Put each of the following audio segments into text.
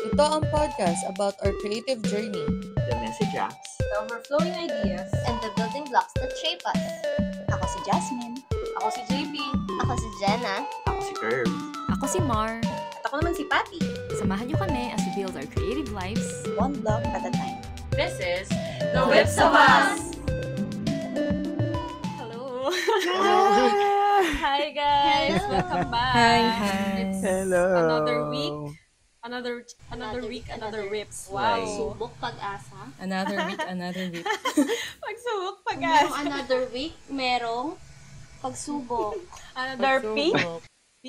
Ito ang podcast about our creative journey. The messy drafts. The overflowing ideas. And the building blocks that shape us. Ako si Jasmine. Ako si JP. Ako si Jenna. Ako si Curve. Ako si Mar. At ako naman si Patty. Samahan niyo kami as we build our creative lives. One block at a time. This is The Whips of Us! Hello! Hi guys! Hello. Welcome back! Hi. It's Hello. another week. Another whips. Wow! Subok pag-asa. Another week. Pagsubok Merong pag-asa. another week, merong pagsubok. Another P? P?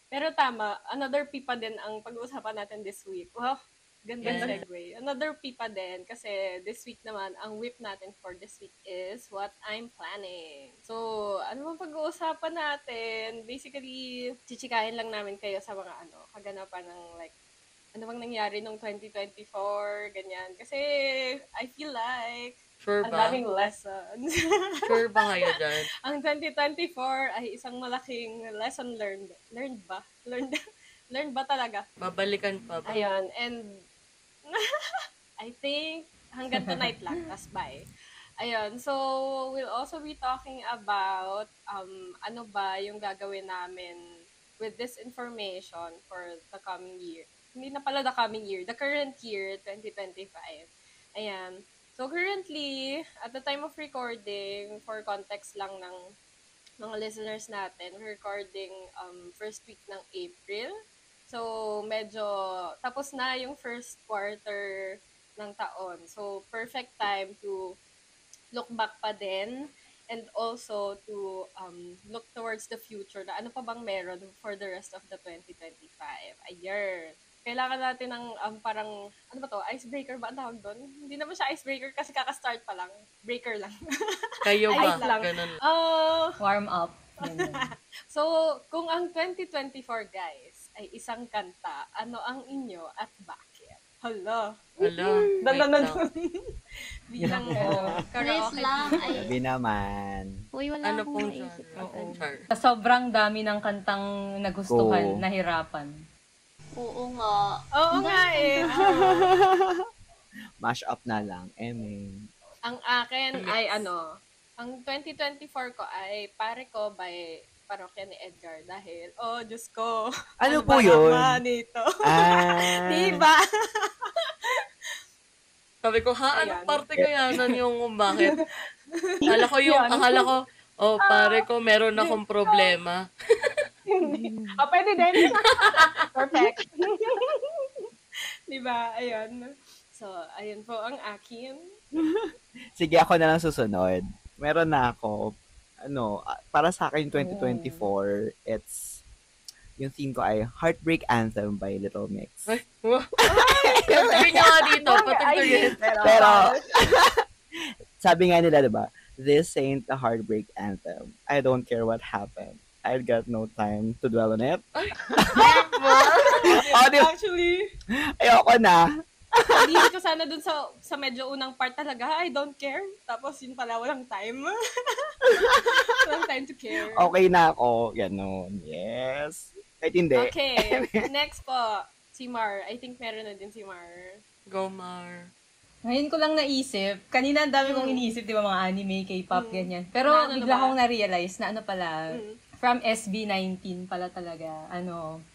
Pero tama, another P pa din ang pag-uusapan natin this week. Wow! Ganda Yeah. segue. Another P pa din kasi this week naman, ang whip natin for this week is what I'm planning. So, ano bang pag-uusapan natin? Basically, chichikahin lang namin kayo sa mga kaganapan ng like, ano bang nangyari nung 2024, ganyan. Kasi, I feel like, Sure ang ba? daming lessons. Sure ba kayo dyan? Ang 2024 ay isang malaking lesson learned. Learned ba? Learned ba talaga? Babalikan pa ba? Ayun, and I think hanggang tonight lang, tas bye. Ayun, so we'll also be talking about ano ba yung gagawin namin with this information for the coming year. Hindi na pala the coming year, the current year, 2025. Ayan. So currently, at the time of recording, for context lang ng mga listeners natin, we're recording first week ng April. So, medyo tapos na yung first quarter ng taon. So, perfect time to look back pa din and also to look towards the future na ano pa bang meron for the rest of the 2025. Ayun. Kailangan natin ng parang, ano ba to, icebreaker ba ang tawag doon? Hindi naman siya icebreaker kasi kaka-start pa lang. Breaker lang. Kayo ba? Ayos lang. Ganun. Warm up. So, kung ang 2024, guys, ay isang kanta, ano ang inyo at bakit? Hala. Hello. Dandanan. Bilang Please karaoke. lang. Ay, Sabi naman. uy, wala Ano akong pong naisip. genre? Oo. Char. Sobrang dami ng kantang nagustuhan, Oo. nahirapan. Oo nga. Oo nga eh. Mash up na lang. Amen. Ang akin ay ang 2024 ko ay Pare Ko by Parokya ni Edgar dahil, Diyos ko. Ano ba po yun? naman ito? Ah. Diba? Sabi ko, Ayan. anong parte kaya nun yung bakit? Akala ko, pare ko, meron akong problema. Pwede din. Perfect. Diba? Ayun. So, ayun po ang akin. Sige, ako na lang susunod. Meron na ako. Para sa akin, 2024, yung theme ko ay Heartbreak Anthem by Little Mix. Ay, wow. Sabi niya nga dito, patugtugin. Pero, sabi nga nila, diba, this ain't a heartbreak anthem. I don't care what happened. I've got no time to dwell on it. Diba? Actually, Ayoko na. hindi ko sana dun sa medyo unang part talaga, I don't care. Tapos yun pala, walang time. Walang time to care. Okay na ako. Ganon. Yes. Kahit hindi. Okay, next po, si Mar. I think meron na din si Mar. Go, Mar. Ngayon ko lang naisip, kanina ang dami kong iniisip, di ba, mga anime, K-pop, ganyan. Pero Na ano bigla ba? kong na-realize na pala, from SB19 pala talaga,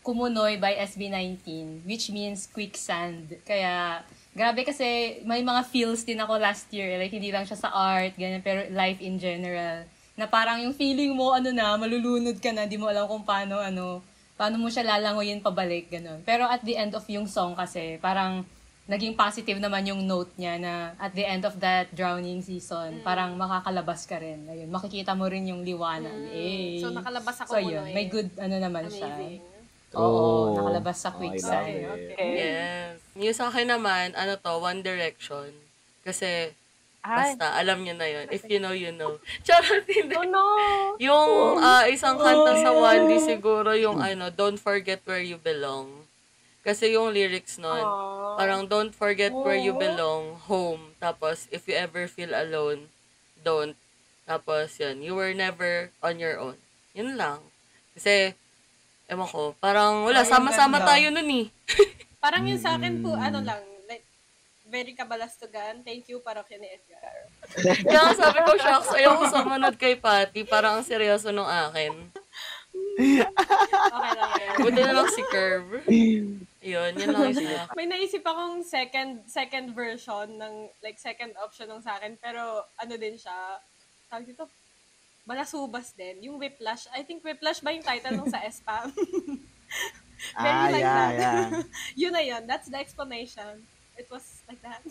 Kumunoy by SB19, which means quicksand. Kaya, grabe kasi may mga feels din ako last year, like hindi lang siya sa art, ganyan, pero life in general. Na parang yung feeling mo, malulunod ka na, di mo alam kung paano mo siya lalangoyin pabalik, ganun. Pero at the end of yung song kasi, parang naging positive naman yung note niya na at the end of that drowning season, parang makakalabas ka rin. Ayun, makikita mo rin yung liwanag. Eh. So, nakalabas ako So, yun, may good, naman siya. Amazing. Oo, nakalabas sa I quicksand. love it. Okay. Yes. Yung sa akin naman, One Direction. Kasi, basta, alam niyo na yun. If you know, you know. Charot, hindi. Oh no! Yung isang kanta sa One D siguro, yung Don't Forget Where You Belong. Kasi yung lyrics nun, parang don't forget where you belong, home. Tapos, if you ever feel alone, don't. Tapos, yun, you were never on your own. Yun lang. Kasi, ewan ko, parang wala, Ay, sama-sama ganda. tayo nun eh. Parang yung sa akin po, ano lang, like, very kabalastugan. Thank you, parokya ni Edgar. Kaya nga sabi ko, shucks, ayaw ko sumunod kay Patty. Parang ang seryoso nung akin. Okay lang yan. Buti na lang si Curve. Yun lang yung sa akin. May naisip akong second version ng, like, second option ng sa akin. Pero, ano din siya, tawag dito, balasubas din. Yung Whiplash. I think Whiplash ba yung title nung sa SPAM? Very like that. Yeah. Yun na yun. That's the explanation. It was like that.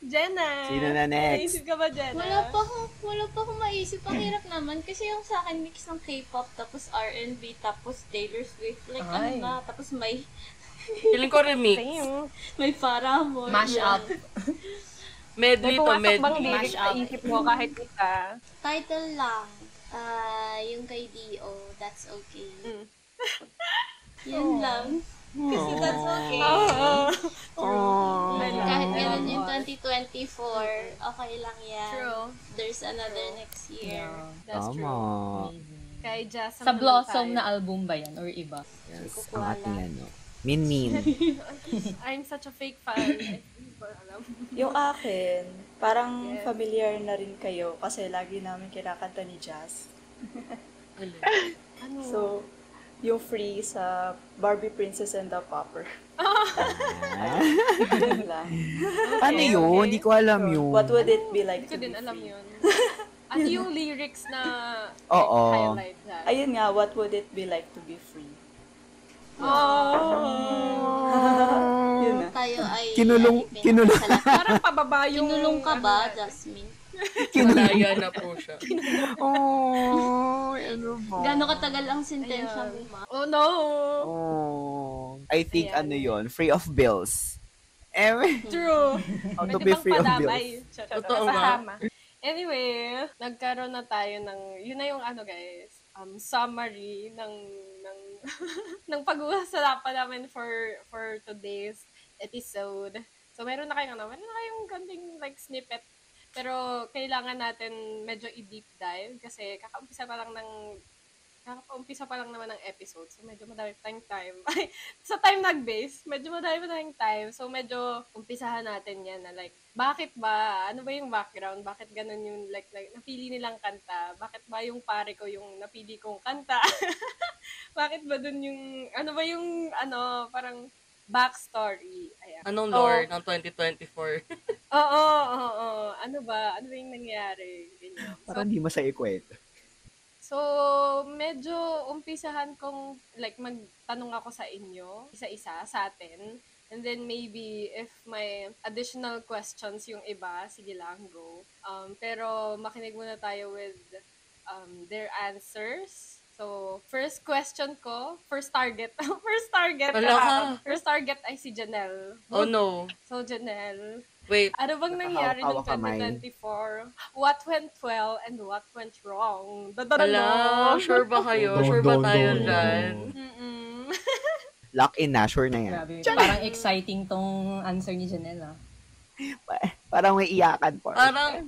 Jenna! Sino na next? Naisip ka ba, Jenna? Wala pa akong maisip. Ang hirap naman. Kasi yung sa akin, mix ng K-pop, tapos R&B, tapos Taylor Swift. Like, Ay. ano na. Tapos may Feeling ko remix. Same. Paramore. Mash up. Medley May to pumasok bang medley. lyric sa isip mo kahit isa? Title lang. Yung kay D.O., That's Okay. Mm. Yun lang. Kasi that's okay. Oh. Kahit kailan yung 2024, okay lang yan. True. There's another next year. That's true. Tama. Kay Jazz Sa Blossom na album ba yan? Or iba? Yes, ang ating ano. Min. I'm such a fake fan. Hindi ko alam. Yung akin, parang Yes. familiar na rin kayo kasi lagi namin kinakanta ni Jazz. Ano? So, yung free sa Barbie Princess and the Pauper. Yun lang. Ano yun? Hindi ko alam yun. What would it be like Hindi ko to din be alam free? yun. Ano yung lyrics na Oo. highlight dyan? Ayun nga, what would it be like to be free? Yun na. Tayo ay Kinulong- alipin kinulong. sa lahat. Parang pababa yung... Kinulong ka ba, ano, Jasmine? Malaya na po siya. Oh, ano ba? Gano'ng katagal ang sentensya mo, ma? Oh no! Oh. I think Ayan. ano yun, free of bills. True. How to Pwede be bang free of padamay? bills. Totoo ba? Kasama. Anyway, nagkaroon na tayo ng, yun na yung ano guys, summary ng ng pag-uusapan namin for today's episode. So meron na kayong konting like snippet. Pero kailangan natin medyo i-deep dive kasi kakaumpisa pa lang naman ng episode. So medyo madami tayong time. Sa time nag-base, medyo madami pa tayong time. So medyo umpisahan natin yan na like, bakit ba? Ano ba yung background? Bakit ganun yung like napili nilang kanta? Bakit ba yung pare ko yung napili kong kanta? Bakit ba dun yung, ano ba yung, parang backstory? Ayan. Anong lore ng 2024? Oo. Ano ba? Ano ba yung nangyari? Ganyan. Parang di mo sa ikwento. So, medyo umpisahan kong, like, magtanong ako sa inyo, isa-isa, sa atin. And then maybe, if may additional questions yung iba, sige lang, go. Pero makinig muna tayo with their answers. So, first question ko, first target. Wala ka. First target ay si Janelle. Oh no. So, Janelle, Wait. ano bang nangyari noong Hawak-hawak kamay. 2024? What went well and what went wrong? Ala, sure ba kayo? Sure ba tayo dyan? Mm-mm. Lock in na, sure na yan. Grabe. Parang exciting tong answer ni Janelle, ah. Parang may iyakan po. Parang,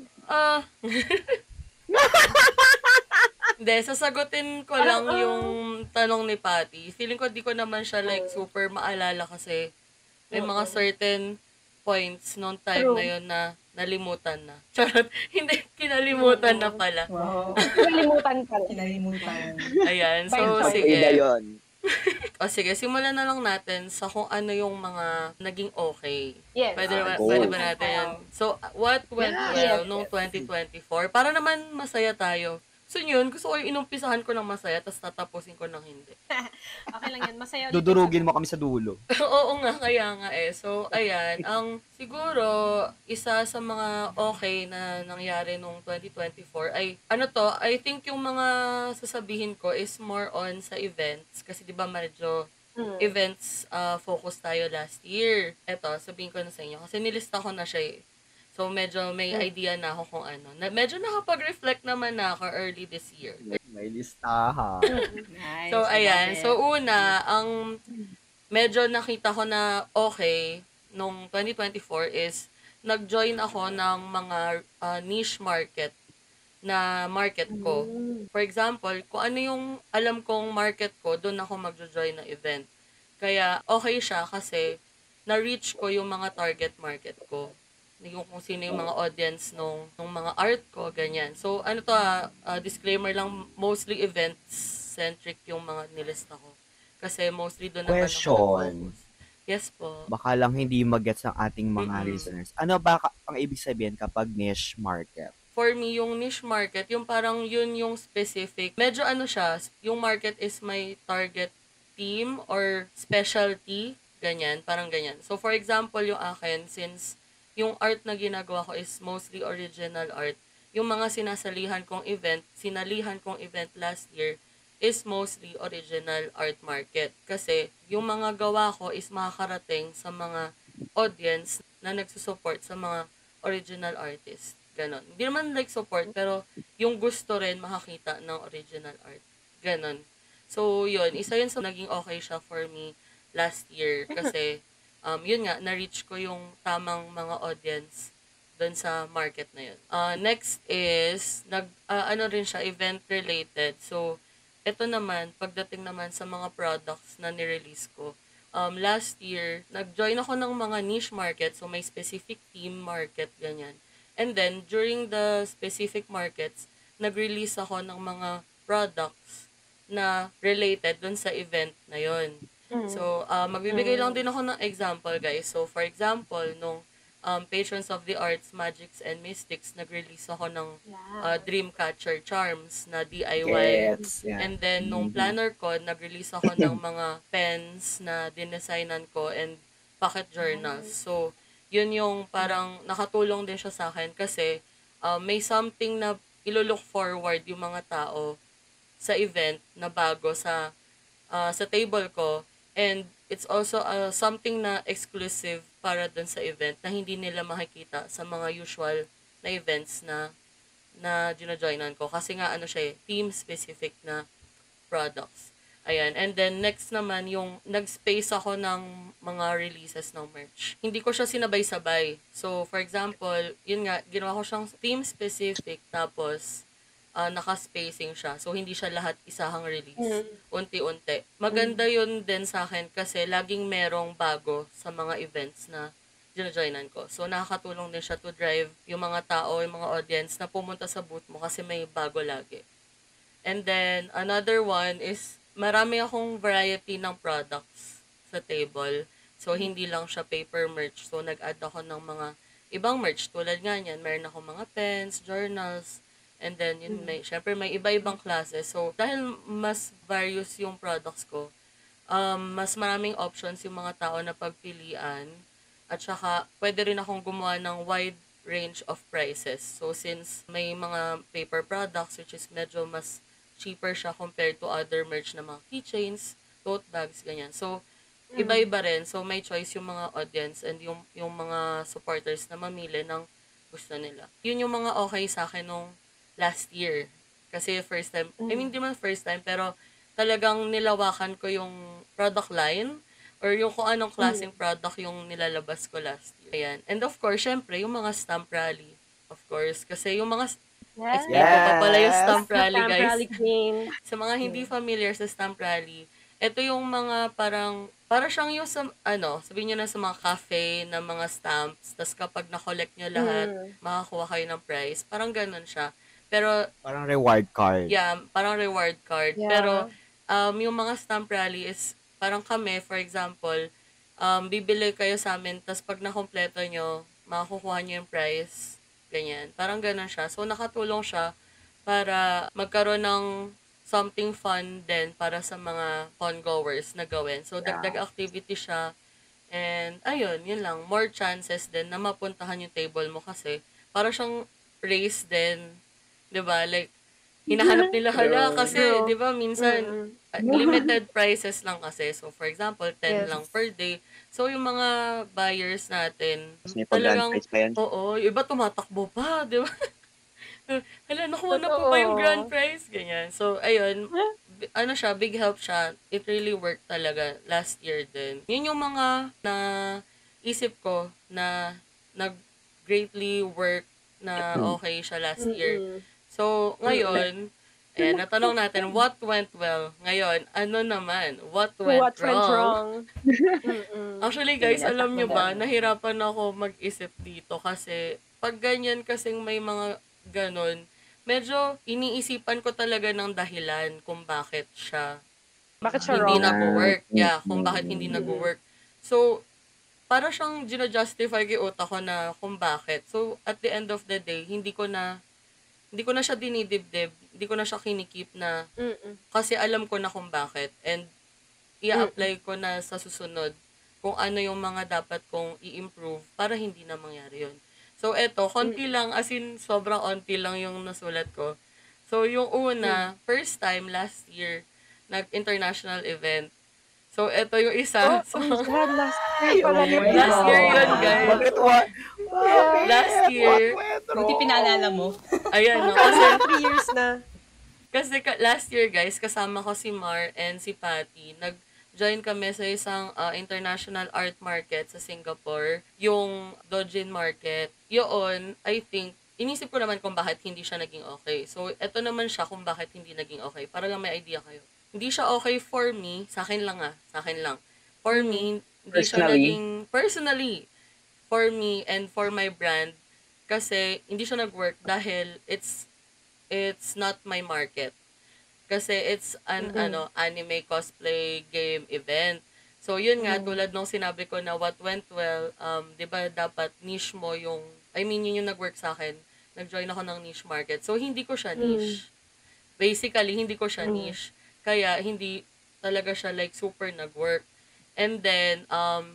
hindi, sasagutin ko lang yung tanong ni Patty. Feeling ko di ko naman siya like super maalala kasi may mga certain points noong time na yun na nalimutan na. Charot, hindi, kinalimutan na pala. Wow. Kalimutan ka lang. Kinalimutan. Ayan, so Ida sige. yun. O sige, simulan na lang natin sa kung ano yung mga naging okay. Yes. go. Pwede ba natin yan? So, what went well noong 2024? Para naman masaya tayo. So yun, gusto ko yung inumpisahan ko ng masaya, tapos tatapusin ko ng hindi. Okay lang yan. Masaya ulit. Dudurugin mo kami sa dulo. Oo nga, kaya nga eh. So, ayan, ang siguro, isa sa mga okay na nangyari nung 2024 ay, ano to, I think yung mga sasabihin ko is more on sa events. Kasi di ba medyo events focus tayo last year. Eto, sabihin ko na sa inyo. Kasi nilista ko na siya eh. So, medyo may idea na ako kung ano. Medyo nakapag-reflect naman na ako early this year. May listahan. Nice. So, ayan. I love it. So, una, ang medyo nakita ko na okay nung 2024 is nag-join ako ng mga niche market na market ko. For example, kung ano yung alam kong market ko, doon ako mag-join na event. Kaya okay siya kasi na-reach ko yung mga target market ko. Yung kung sino yung mga audience nung mga art ko, ganyan. So, ano to disclaimer lang, mostly event-centric yung mga nilista ko. Kasi mostly doon naman ako Question. nag-focus. Yes po. Baka lang hindi magets ang ating mga Mm-mm. listeners. Ano ba ang ibig sabihin kapag niche market? For me, yung niche market, yung parang yun yung specific. Medyo ano siya, yung market is my target team or specialty, ganyan, parang ganyan. So, for example, yung akin, since yung art na ginagawa ko is mostly original art, yung mga sinalihan kong event last year is mostly original art market. Kasi yung mga gawa ko is makakarating sa mga audience na nagsusupport sa mga original artist. Ganon. Hindi naman like support, pero yung gusto rin makakita ng original art. Ganon. So, yun. Isa yun sa naging okay siya for me last year. Kasi, yun nga, na-reach ko yung tamang mga audience doon sa market na yun. Next is, ano rin siya, event-related. So, ito naman, pagdating naman sa mga products na nirelease ko, last year, nag-join ako ng mga niche market. So, may specific theme market, ganyan. And then, during the specific markets, nag-release ako ng mga products na related dun sa event na yon. So, magbibigay lang din ako ng example, guys. So, for example, nung Patrons of the Arts, Magics, and Mystics, nag-release ako ng Dreamcatcher Charms na DIY. Gets. Yeah. And then, nung planner ko, nag-release ako ng mga pens na dinesignan ko and pocket journals. So, yun yung parang nakatulong din siya sa akin kasi may something na ilo-look forward yung mga tao sa event na bago sa table ko, and it's also something na exclusive para dun sa event na hindi nila makikita sa mga usual na events na gina-joinan ko kasi nga ano siya team specific na products. Ayan. And then, next naman, yung nag-space ako ng mga releases ng merch. Hindi ko siya sinabay-sabay. So, for example, yun nga, ginawa ko siyang theme-specific, tapos, naka-spacing siya. So, hindi siya lahat isahang release. Unti-unti. Maganda yun din sa akin kasi laging merong bago sa mga events na gina-joinan ko. So, nakakatulong din siya to drive yung mga tao, yung mga audience na pumunta sa booth mo kasi may bago lagi. And then, another one is, marami akong variety ng products sa table. So, hindi lang siya paper merch. So, nag-add ako ng mga ibang merch. Tulad nga niyan, meron ako mga pens, journals, and then, yun, syempre, may iba-ibang classes. So, dahil mas various yung products ko, mas maraming options yung mga tao na pagpilian. At saka, pwede rin akong gumawa ng wide range of prices. So, since may mga paper products, which is medyo mas cheaper siya compared to other merch na mga keychains, tote bags, ganyan. So, iba-iba rin. So, may choice yung mga audience and yung mga supporters na mamili ng gusto nila. Yun yung mga okay sa akin nung last year. Kasi first time, I mean, di man first time, pero talagang nilawakan ko yung product line or yung kung anong klaseng product yung nilalabas ko last year. Ayan. And of course, syempre, yung mga stamp rally. Of course, kasi yung mga explain ko pa pala yung stamp rally, Stamp guys. rally queen. Sa mga hindi familiar sa stamp rally, ito yung mga para siyang yung sa, sabihin nyo na sa mga cafe na mga stamps, tas kapag na-collect nyo lahat, makakuha kayo ng prize. Parang ganun siya. Pero, Parang reward card. yeah, parang reward card. Yeah. Pero, yung mga stamp rally is, parang kami, for example, bibili kayo sa amin, tas pag nakompleto nyo, makakukuha nyo yung prize. Ganyan. Parang ganun siya. So, nakatulong siya para magkaroon ng something fun din para sa mga con-goers na gawin. So, dagdag activity siya. And, ayun, yun lang. More chances din na mapuntahan yung table mo kasi para siyang race din. 'Di ba? Like, hinahanap nila kasi, 'di ba, minsan, limited prices lang kasi. So, for example, 10 lang per day. So, yung mga buyers natin, May pag-grand talagang, prize pa yan. oo, yung iba tumatakbo pa, 'di ba? Hala, nakuha na po Totoo. ba yung grand prize? Ganyan. So, ayun, big help siya. It really worked talaga last year din. Yun yung mga na isip ko na nag-greatly work na okay siya last year. So, ngayon, Ayan, natanong natin, what went well? Ngayon, ano naman? What went What went wrong? wrong? Mm-mm. Actually, guys, Sige, alam attack nyo mo ba, na. nahirapan ako mag-isip dito kasi pag ganyan kasing may mga ganon, medyo iniisipan ko talaga ng dahilan kung bakit siya Bakit siya hindi wrong? nag-work. Yeah, kung Mm. bakit hindi nag-work. So, para siyang gina-justify kay utak ko na kung bakit. So, at the end of the day, hindi ko na siya dinidibdib, hindi ko na siya kinikip na Mm-mm. kasi alam ko na kung bakit and i-apply ko na sa susunod kung ano yung mga dapat kong i-improve para hindi na mangyari yun. So, eto, konti lang, as in, sobrang onti lang yung nasulat ko. So, yung una, first time last year, nag-international event. So, eto yung isa. So, Last year pala Oh yun. my Last year yun, God. guys. Bakit what? last year, Buti pinaalala mo. ayan, no, kasi 3 years na. Kasi last year, guys, kasama ko si Mar and si Patty. Nag-join kami sa isang international art market sa Singapore, yung Dojin Market. Yun, I think, inisip ko naman kung bakit hindi siya naging okay. So, eto naman siya kung bakit hindi naging okay. Para lang may idea kayo. Hindi siya okay for me, sa akin lang sa akin lang. For me, hindi siya Personally? naging, personally, for me and for my brand, kasi hindi siya nag-work dahil it's not my market. Kasi it's an anime cosplay game event. So yun nga tulad nung sinabi ko na what went well, 'di ba dapat niche mo yung yun yung nag-work sa akin. Nag-join ako ng niche market. So hindi ko siya niche. Basically hindi ko siya niche. Kaya hindi talaga siya like super nag-work. And then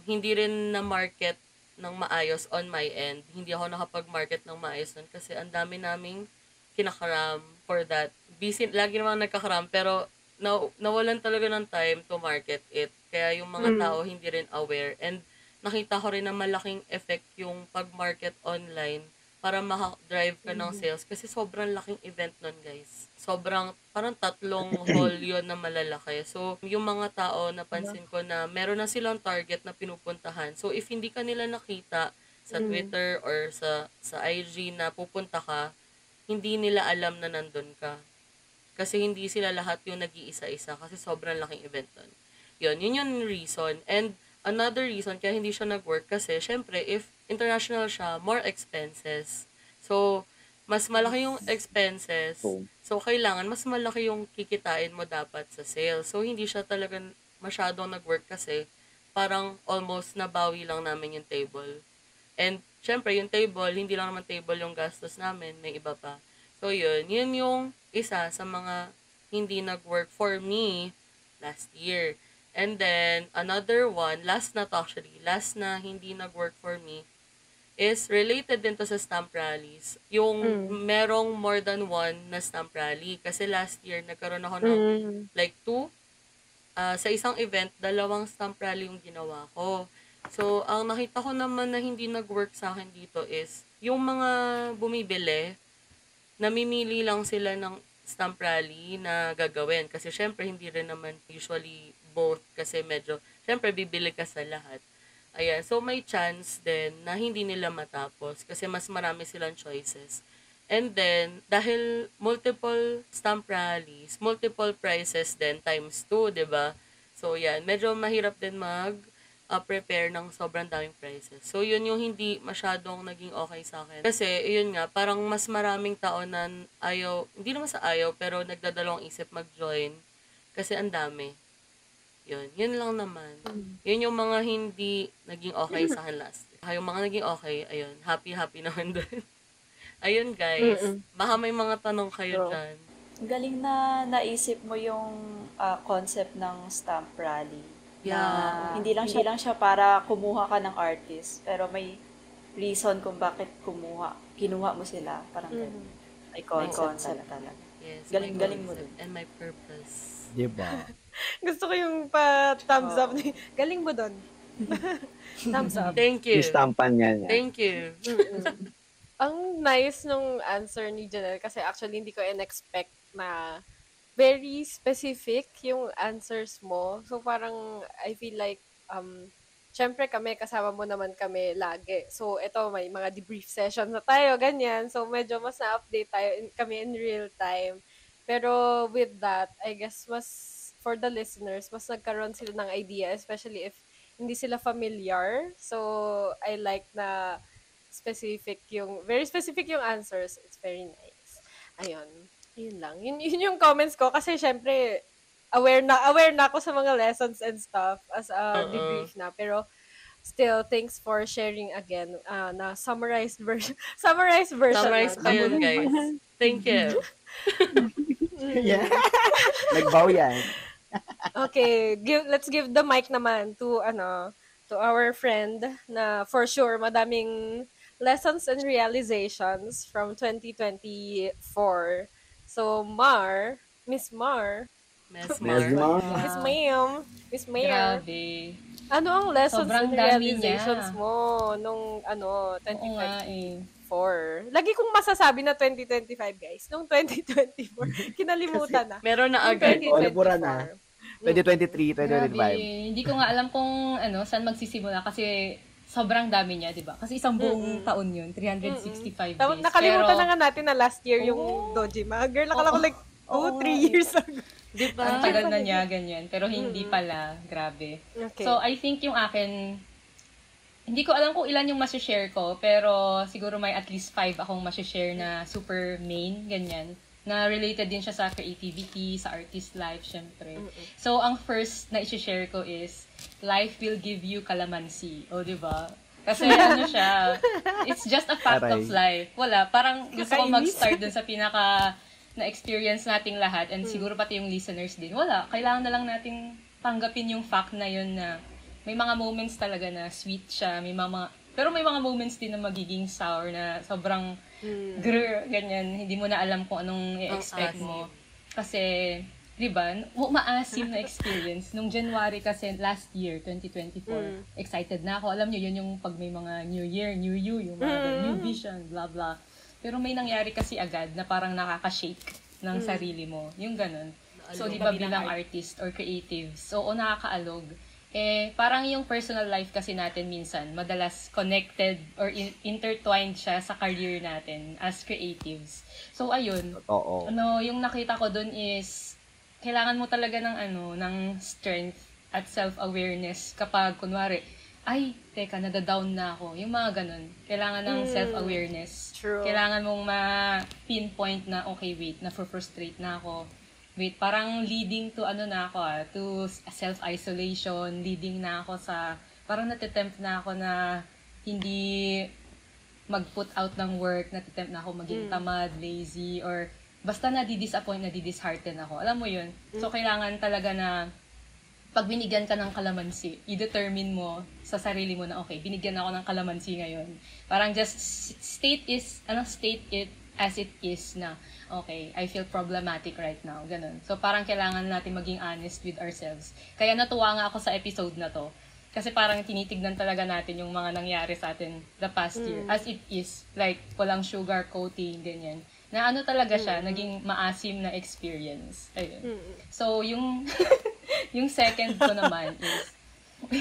hindi rin na market ng maayos on my end. Hindi ako nakapag-market ng maayos nun kasi ang dami naming kinakaram for that. Busy, lagi naman nagkakaram, pero nawalan talaga ng time to market it. Kaya yung mga tao hindi rin aware. And nakita ko rin na malaking effect yung pag-market online para maka-drive ka ng sales. Kasi sobrang laking event nun, guys. Parang 3 hall yun na malalaki. So, yung mga tao, napansin ko na meron na silang target na pinupuntahan. So, if hindi ka nila nakita sa Twitter or sa IG na pupunta ka, hindi nila alam na nandun ka. Kasi hindi sila lahat yung nag-iisa-isa kasi sobrang laking event nun. Yun yung reason. And another reason kaya hindi siya nag-work kasi syempre if international siya, more expenses. So, mas malaki yung expenses. So, kailangan mas malaki yung kikitain mo dapat sa sales. So, hindi siya talaga masyadong nag-work kasi parang almost nabawi lang namin yung table. And, syempre, yung table, hindi lang naman table yung gastos namin, may iba pa. So, yun yung isa sa mga hindi nag-work for me last year. And then, another one, last na hindi nag-work for me, is related din to sa stamp rallies. Yung merong more than one na stamp rally. Kasi last year, nagkaroon ako ng like 2. Sa isang event, 2 stamp rally yung ginawa ko. So, ang nakita ko naman na hindi nag-work sa akin dito is, yung mga bumibili, namimili lang sila ng stamp rally na gagawin. Kasi syempre, hindi rin naman usually both kasi medyo, syempre, bibili ka sa lahat. Ayan, so may chance din na hindi nila matapos kasi mas marami silang choices. And then, dahil multiple stamp rallies, multiple prices din times 2, 'di ba? So, yan, medyo mahirap din prepare ng sobrang daming prices. So, yun yung hindi masyadong naging okay sa akin. Kasi, yun nga, parang mas maraming tao na ayaw, hindi naman sa ayaw, pero nagdadalawang isip mag-join kasi ang dami. Yun lang naman. Yun yung mga hindi naging okay sa akin last year. Yung mga naging okay, ayun, happy naman doon. Ayun guys, baka may mga tanong kayo dyan. Galing na naisip mo yung concept ng stamp rally. Yeah. Na hindi lang siya para kumuha ka ng artist, pero may reason kung bakit kinuha mo sila. Parang ganun. May concept talaga. Yes, Galing mo concept dun. and my purpose. Diba? Gusto ko yung pa-thumbs up. Galing mo doon. Thumbs up. Thank you. Istampan nga niya. Thank you. Ang nice nung answer ni Janelle kasi actually hindi ko in-expect na very specific yung answers mo. So parang I feel like syempre kasama mo naman kami lagi. So ito may mga debrief sessions na tayo, ganyan. So medyo mas na-update kami in real time. Pero with that, I guess for the listeners, mas nagkaroon sila ng idea, especially if hindi sila familiar. So, I like na very specific yung answers. It's very nice. Ayun. Ayun lang. Yun yung comments ko kasi syempre, aware na ako sa mga lessons and stuff as a debrief na. Pero, still, thanks for sharing again na summarized version. Summarized version. Summarize pa yun, guys. Thank you. Yeah. Nagbaw yan. Okay, let's give the mic naman to our friend na for sure madaming lessons and realizations from 2024. So Miss Mar, Mesmar. Miss Mayor, Grabe. ano ang lessons Sobrang and dami realizations niya. mo nung Oo nga 2024? Lagi kong masasabi na 2025, guys. Nung 2024, kinalimutan na. Meron na Nung agad. 2024. Libura na. 2023, Grabe. 2025. Hindi ko nga alam kung saan magsisimula kasi sobrang dami niya, di ba? Kasi isang buong taon yun, 365 days. Nakalimutan Pero, na nga natin na last year yung Dojima. Girl, nakala ko like 2-3 years ago. Di ba? ang tagal na niya, ganyan. Pero hindi pala. Grabe. Okay. So, I think yung akin, hindi ko alam kung ilan yung masishare ko, pero siguro may at least 5 akong masishare na super main, ganyan. Na related din siya sa creativity, sa artist life, syempre. So, ang first na i-share ko is, life will give you calamansi. O, di ba? Kasi ano siya, it's just a fact of life. Wala, parang gusto ko mag-start dun sa pinaka na-experience nating lahat and siguro pati yung listeners din. Wala, kailangan na lang nating tanggapin yung fact na yun na may mga moments talaga na sweet siya, pero may mga moments din na magiging sour na sobrang ganyan, hindi mo na alam kung anong i-expect mo. Kasi, di ba, maasim na experience. Nung January kasi, last year, 2024, excited na ako. Alam niyo, yun yung pag may mga New Year, New You, yung mga new vision, blah, blah. Pero may nangyari kasi agad na parang nakaka-shake ng sarili mo. Yung ganun. So, di ba bilang artist or creatives, oo, nakakaalog. Parang yung personal life kasi natin minsan, madalas connected or intertwined siya sa career natin as creatives. So, ayun. Oo. Yung nakita ko dun is, kailangan mo talaga ng strength at self-awareness kapag, kunwari, ay, teka, nadadown na ako. Yung mga ganun. Kailangan ng self-awareness. True. Kailangan mong ma-pinpoint na, okay, wait, na-frustrate na ako. Wait, parang leading to to self-isolation, leading na ako parang natitempt na ako na hindi mag-put out ng work, natitempt na ako maging tamad, lazy, or basta nadi-disappoint, nadi-dishearten ako. Alam mo yun? So, kailangan talaga na pag binigyan ka ng kalamansi, i-determine mo sa sarili mo na, okay, binigyan ako ng kalamansi ngayon. Parang just state it as it is na, okay, I feel problematic right now. Ganun. So, parang kailangan natin maging honest with ourselves. Kaya natuwa nga ako sa episode na to. Kasi parang tinitignan talaga natin yung mga nangyari sa atin the past year. As it is. Like, walang sugar coating, ganyan. Na talaga siya, naging maasim na experience. Ayun. So, yung yung second ko naman is,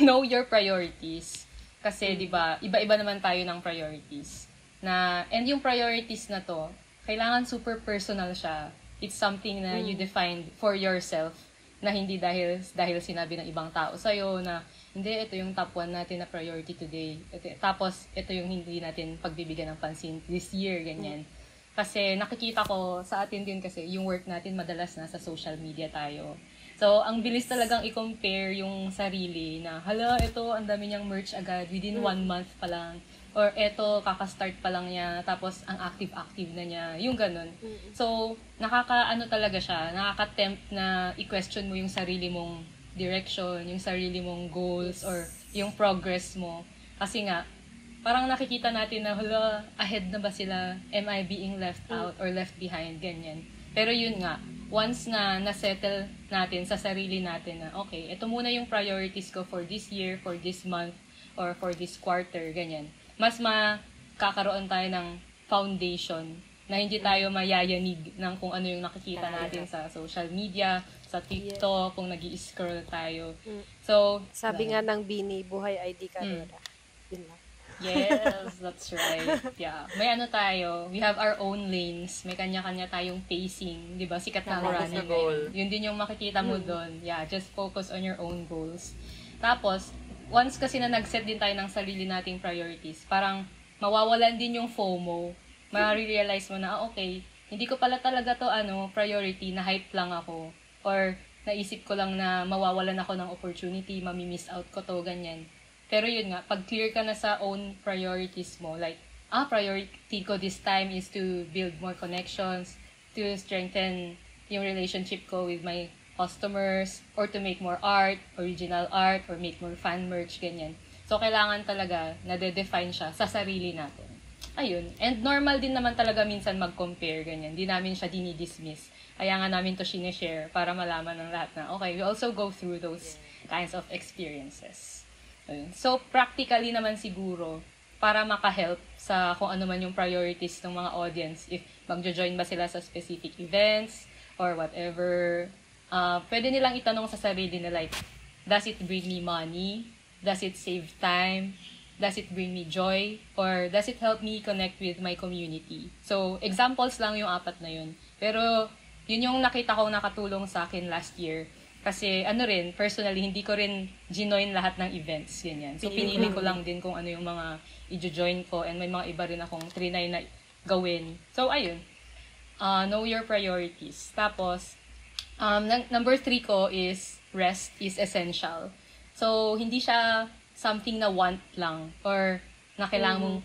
know your priorities. Kasi, di ba, iba-iba naman tayo ng priorities. And yung priorities na to, kailangan super personal siya. It's something na you defined for yourself, na hindi dahil sinabi ng ibang tao sa'yo na, hindi, ito yung top 1 natin na priority today. Tapos, ito yung hindi natin pagbibigyan ng pansin this year, ganyan. Kasi nakikita ko sa atin din kasi yung work natin madalas nasa social media tayo. So, ang bilis talagang i-compare yung sarili na, hala, ito, ang dami niyang merch agad within 1 month pa lang. Or eto, kaka-start pa lang niya, tapos ang active-active na niya. Yung ganun. So, talaga siya, nakaka-tempt na i-question mo yung sarili mong direction, yung sarili mong goals, or yung progress mo. Kasi nga, parang nakikita natin na, hala, ahead na ba sila? Am I being left out or left behind? Ganyan. Pero yun nga, once na na-settle natin sa sarili natin na, okay, ito muna yung priorities ko for this year, for this month, or for this quarter, ganyan. Mas makakaroon tayo ng foundation na hindi tayo mayayanig ng kung ano yung nakikita natin sa social media, sa TikTok, kung nag-i-scroll tayo. So, sabi nga ng Bini, buhay ID Carrera. Yun lang. Yes, that's right. Yeah. May ano tayo, we have our own lanes. May kanya-kanya tayong pacing. Di ba? Sikat na Focus running sa goal. ngayon. Yun din yung makikita mo doon. Yeah, just focus on your own goals. Tapos, once kasi na nag-set din tayo ng sarili nating priorities, parang mawawalan din yung FOMO. Ma-realize mo na, okay, hindi ko pala talaga to priority, na hype lang ako. Or naisip ko lang na mawawalan ako ng opportunity, mamimiss out ko to, ganyan. Pero yun nga, pag clear ka na sa own priorities mo, like, priority ko this time is to build more connections, to strengthen yung relationship ko with my customers, or to make more art, original art, or make more fan merch, ganyan. So, kailangan talaga na de-define siya sa sarili natin. Ayun. And normal din naman talaga minsan mag-compare, ganyan. Di namin siya dinidismiss. Kaya nga namin to sinishare para malaman ng lahat na, okay, we also go through those kinds of experiences. Ayun. So, practically naman siguro, para maka-help sa kung ano man yung priorities ng mga audience, if magjo-join ba sila sa specific events, or whatever, pwede nilang itanong sa sarili nila, like, does it bring me money? Does it save time? Does it bring me joy? Or does it help me connect with my community? So, examples lang yung 4 na yun. Pero, yun yung nakita ko nakatulong sa akin last year. Kasi, personally, hindi ko rin ginoin lahat ng events, ganyan. So, pinili ko lang din kung ano yung mga i-join ko, and may mga iba rin akong trinay na gawin. So, ayun. Know your priorities. Tapos, number 3 ko is rest is essential. So, hindi siya something na want lang or na kailangan mong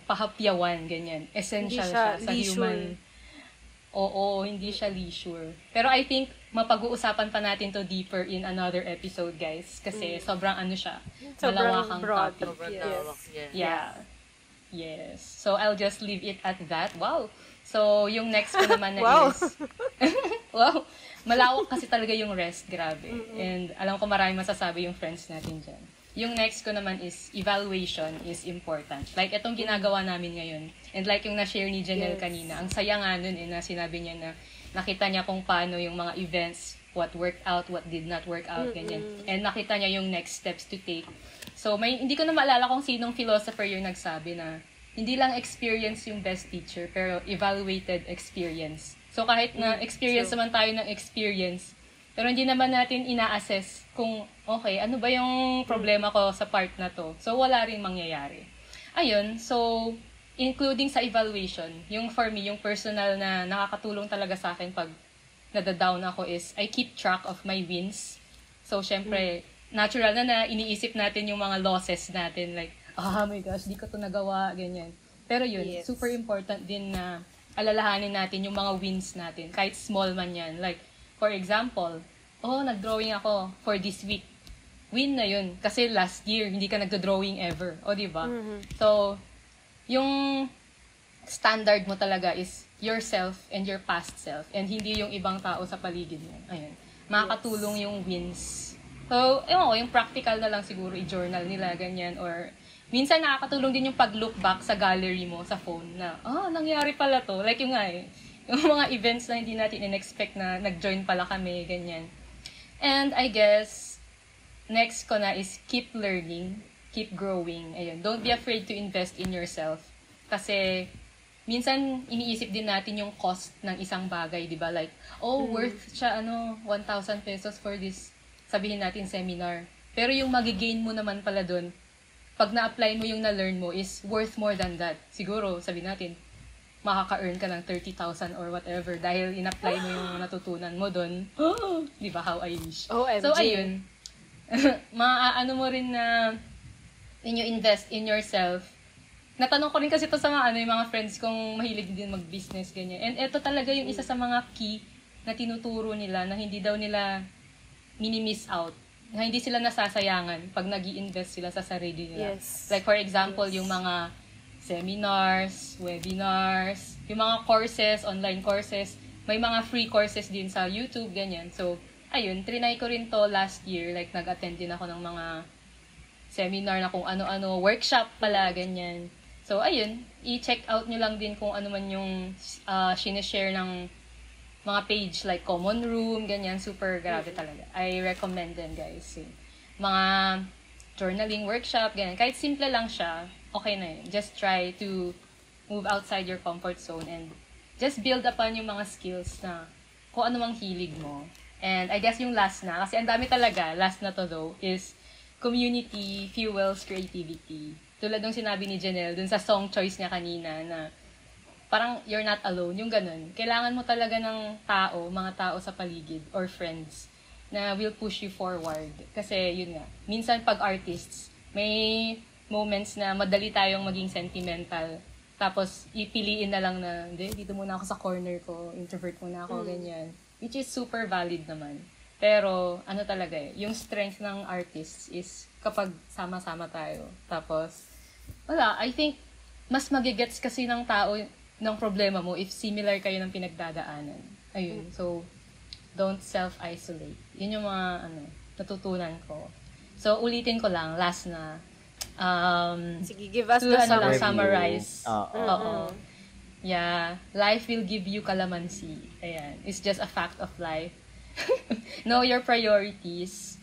pahapyawan, ganyan. Essential siya sa human. Oo, hindi siya leisure. Pero I think, mapag-uusapan pa natin to deeper in another episode, guys. Kasi sobrang siya. Malawakang broad. Sobrang Yes. tawak, yeah. Yeah. Yes. So, I'll just leave it at that. Wow. So, yung next ko naman na Wow. is... wow. Malawak kasi talaga yung rest. Grabe. And alam ko marami masasabi yung friends natin dyan. Yung next ko naman is evaluation is important. Like, itong ginagawa namin ngayon. And like yung na-share ni Janelle kanina, ang saya nga nun na sinabi niya na nakita niya kung paano yung mga events, what worked out, what did not work out, ganyan. And nakita niya yung next steps to take. So, hindi ko na maalala kung sinong philosopher yung nagsabi na hindi lang experience yung best teacher, pero evaluated experience. So, kahit na experience naman tayo ng experience, pero hindi naman natin ina-assess kung, okay, ano ba yung problema ko sa part na to? So, wala rin mangyayari. Ayun, so, including sa evaluation, yung for me, yung personal na nakakatulong talaga sa akin pag nadadown ako is, I keep track of my wins. So, syempre, natural na iniisip natin yung mga losses natin. Like, my gosh, di ko to nagawa, ganyan. Pero yun, super important din na alalahanin natin yung mga wins natin, kahit small man yan. Like, for example, nag-drawing ako for this week. Win na yun. Kasi last year, hindi ka nag-drawing ever. O, diba? So, yung standard mo talaga is yourself and your past self. And hindi yung ibang tao sa paligid mo. Ayun. Makakatulong yung wins. So, ewan ko, yung practical na lang siguro, i-journal nila, ganyan. Or, minsan nakakatulong din yung pag-look back sa gallery mo sa phone na, nangyari pala to. Like yung yung mga events na hindi natin in-expect na nag-join pala kami, ganyan. And I guess, next ko na is keep learning, keep growing. Ayun, don't be afraid to invest in yourself. Kasi, minsan iniisip din natin yung cost ng isang bagay, di ba? Like, worth siya, 1,000 pesos for this, sabihin natin, seminar. Pero yung magigain mo naman pala dun, pag na-apply mo yung na-learn mo is worth more than that. Siguro, sabihin natin, makaka-earn ka ng 30,000 or whatever dahil in-apply mo yung natutunan mo dun. Di ba? How I wish. OMG. So, ayun. Maaano mo rin na when you invest in yourself. Natanong ko rin kasi to sa yung mga friends kong mahilig din mag-business, ganyan. And ito talaga yung isa sa mga key na tinuturo nila na hindi daw nila mini-miss out. Na hindi sila nasasayangan pag nag-i-invest sila sa sarili nila. Yes. Like for example, yung mga seminars, webinars, yung mga courses, online courses, may mga free courses din sa YouTube, ganyan. So, ayun, trinay ko rin to last year. Like, nag-attend din ako ng mga seminar na kung ano-ano, workshop pala, ganyan. So, ayun, i-check out nyo lang din kung ano man yung sinishare ng mga page like Common Room, ganyan. Super grabe talaga. I recommend them, guys. Mga journaling workshop, ganyan. Kahit simple lang siya, okay na yun. Just try to move outside your comfort zone and just build upon yung mga skills na kung ano mang hilig mo. And I guess yung last na, kasi ang dami talaga, last na to though, is community fuels creativity. Tulad ng sinabi ni Janelle dun sa song choice niya kanina na parang you're not alone, yung ganun. Kailangan mo talaga ng mga tao sa paligid or friends na will push you forward. Kasi yun nga, minsan pag artists, may moments na madali tayong maging sentimental. Tapos ipiliin na lang na, hindi, dito muna ako sa corner ko, introvert muna ako, ganyan. Which is super valid naman. Pero, ano talaga yung strength ng artists is kapag sama-sama tayo. Tapos, wala, I think, mas magigets kasi ng tao ng problema mo if similar kayo ng pinagdadaanan. Ayun. So, don't self-isolate. Yun yung mga, natutunan ko. So, ulitin ko lang, last na. Sige, give us to the summarize. Oo. Yeah. Life will give you calamansi. Ayan. It's just a fact of life. Know your priorities.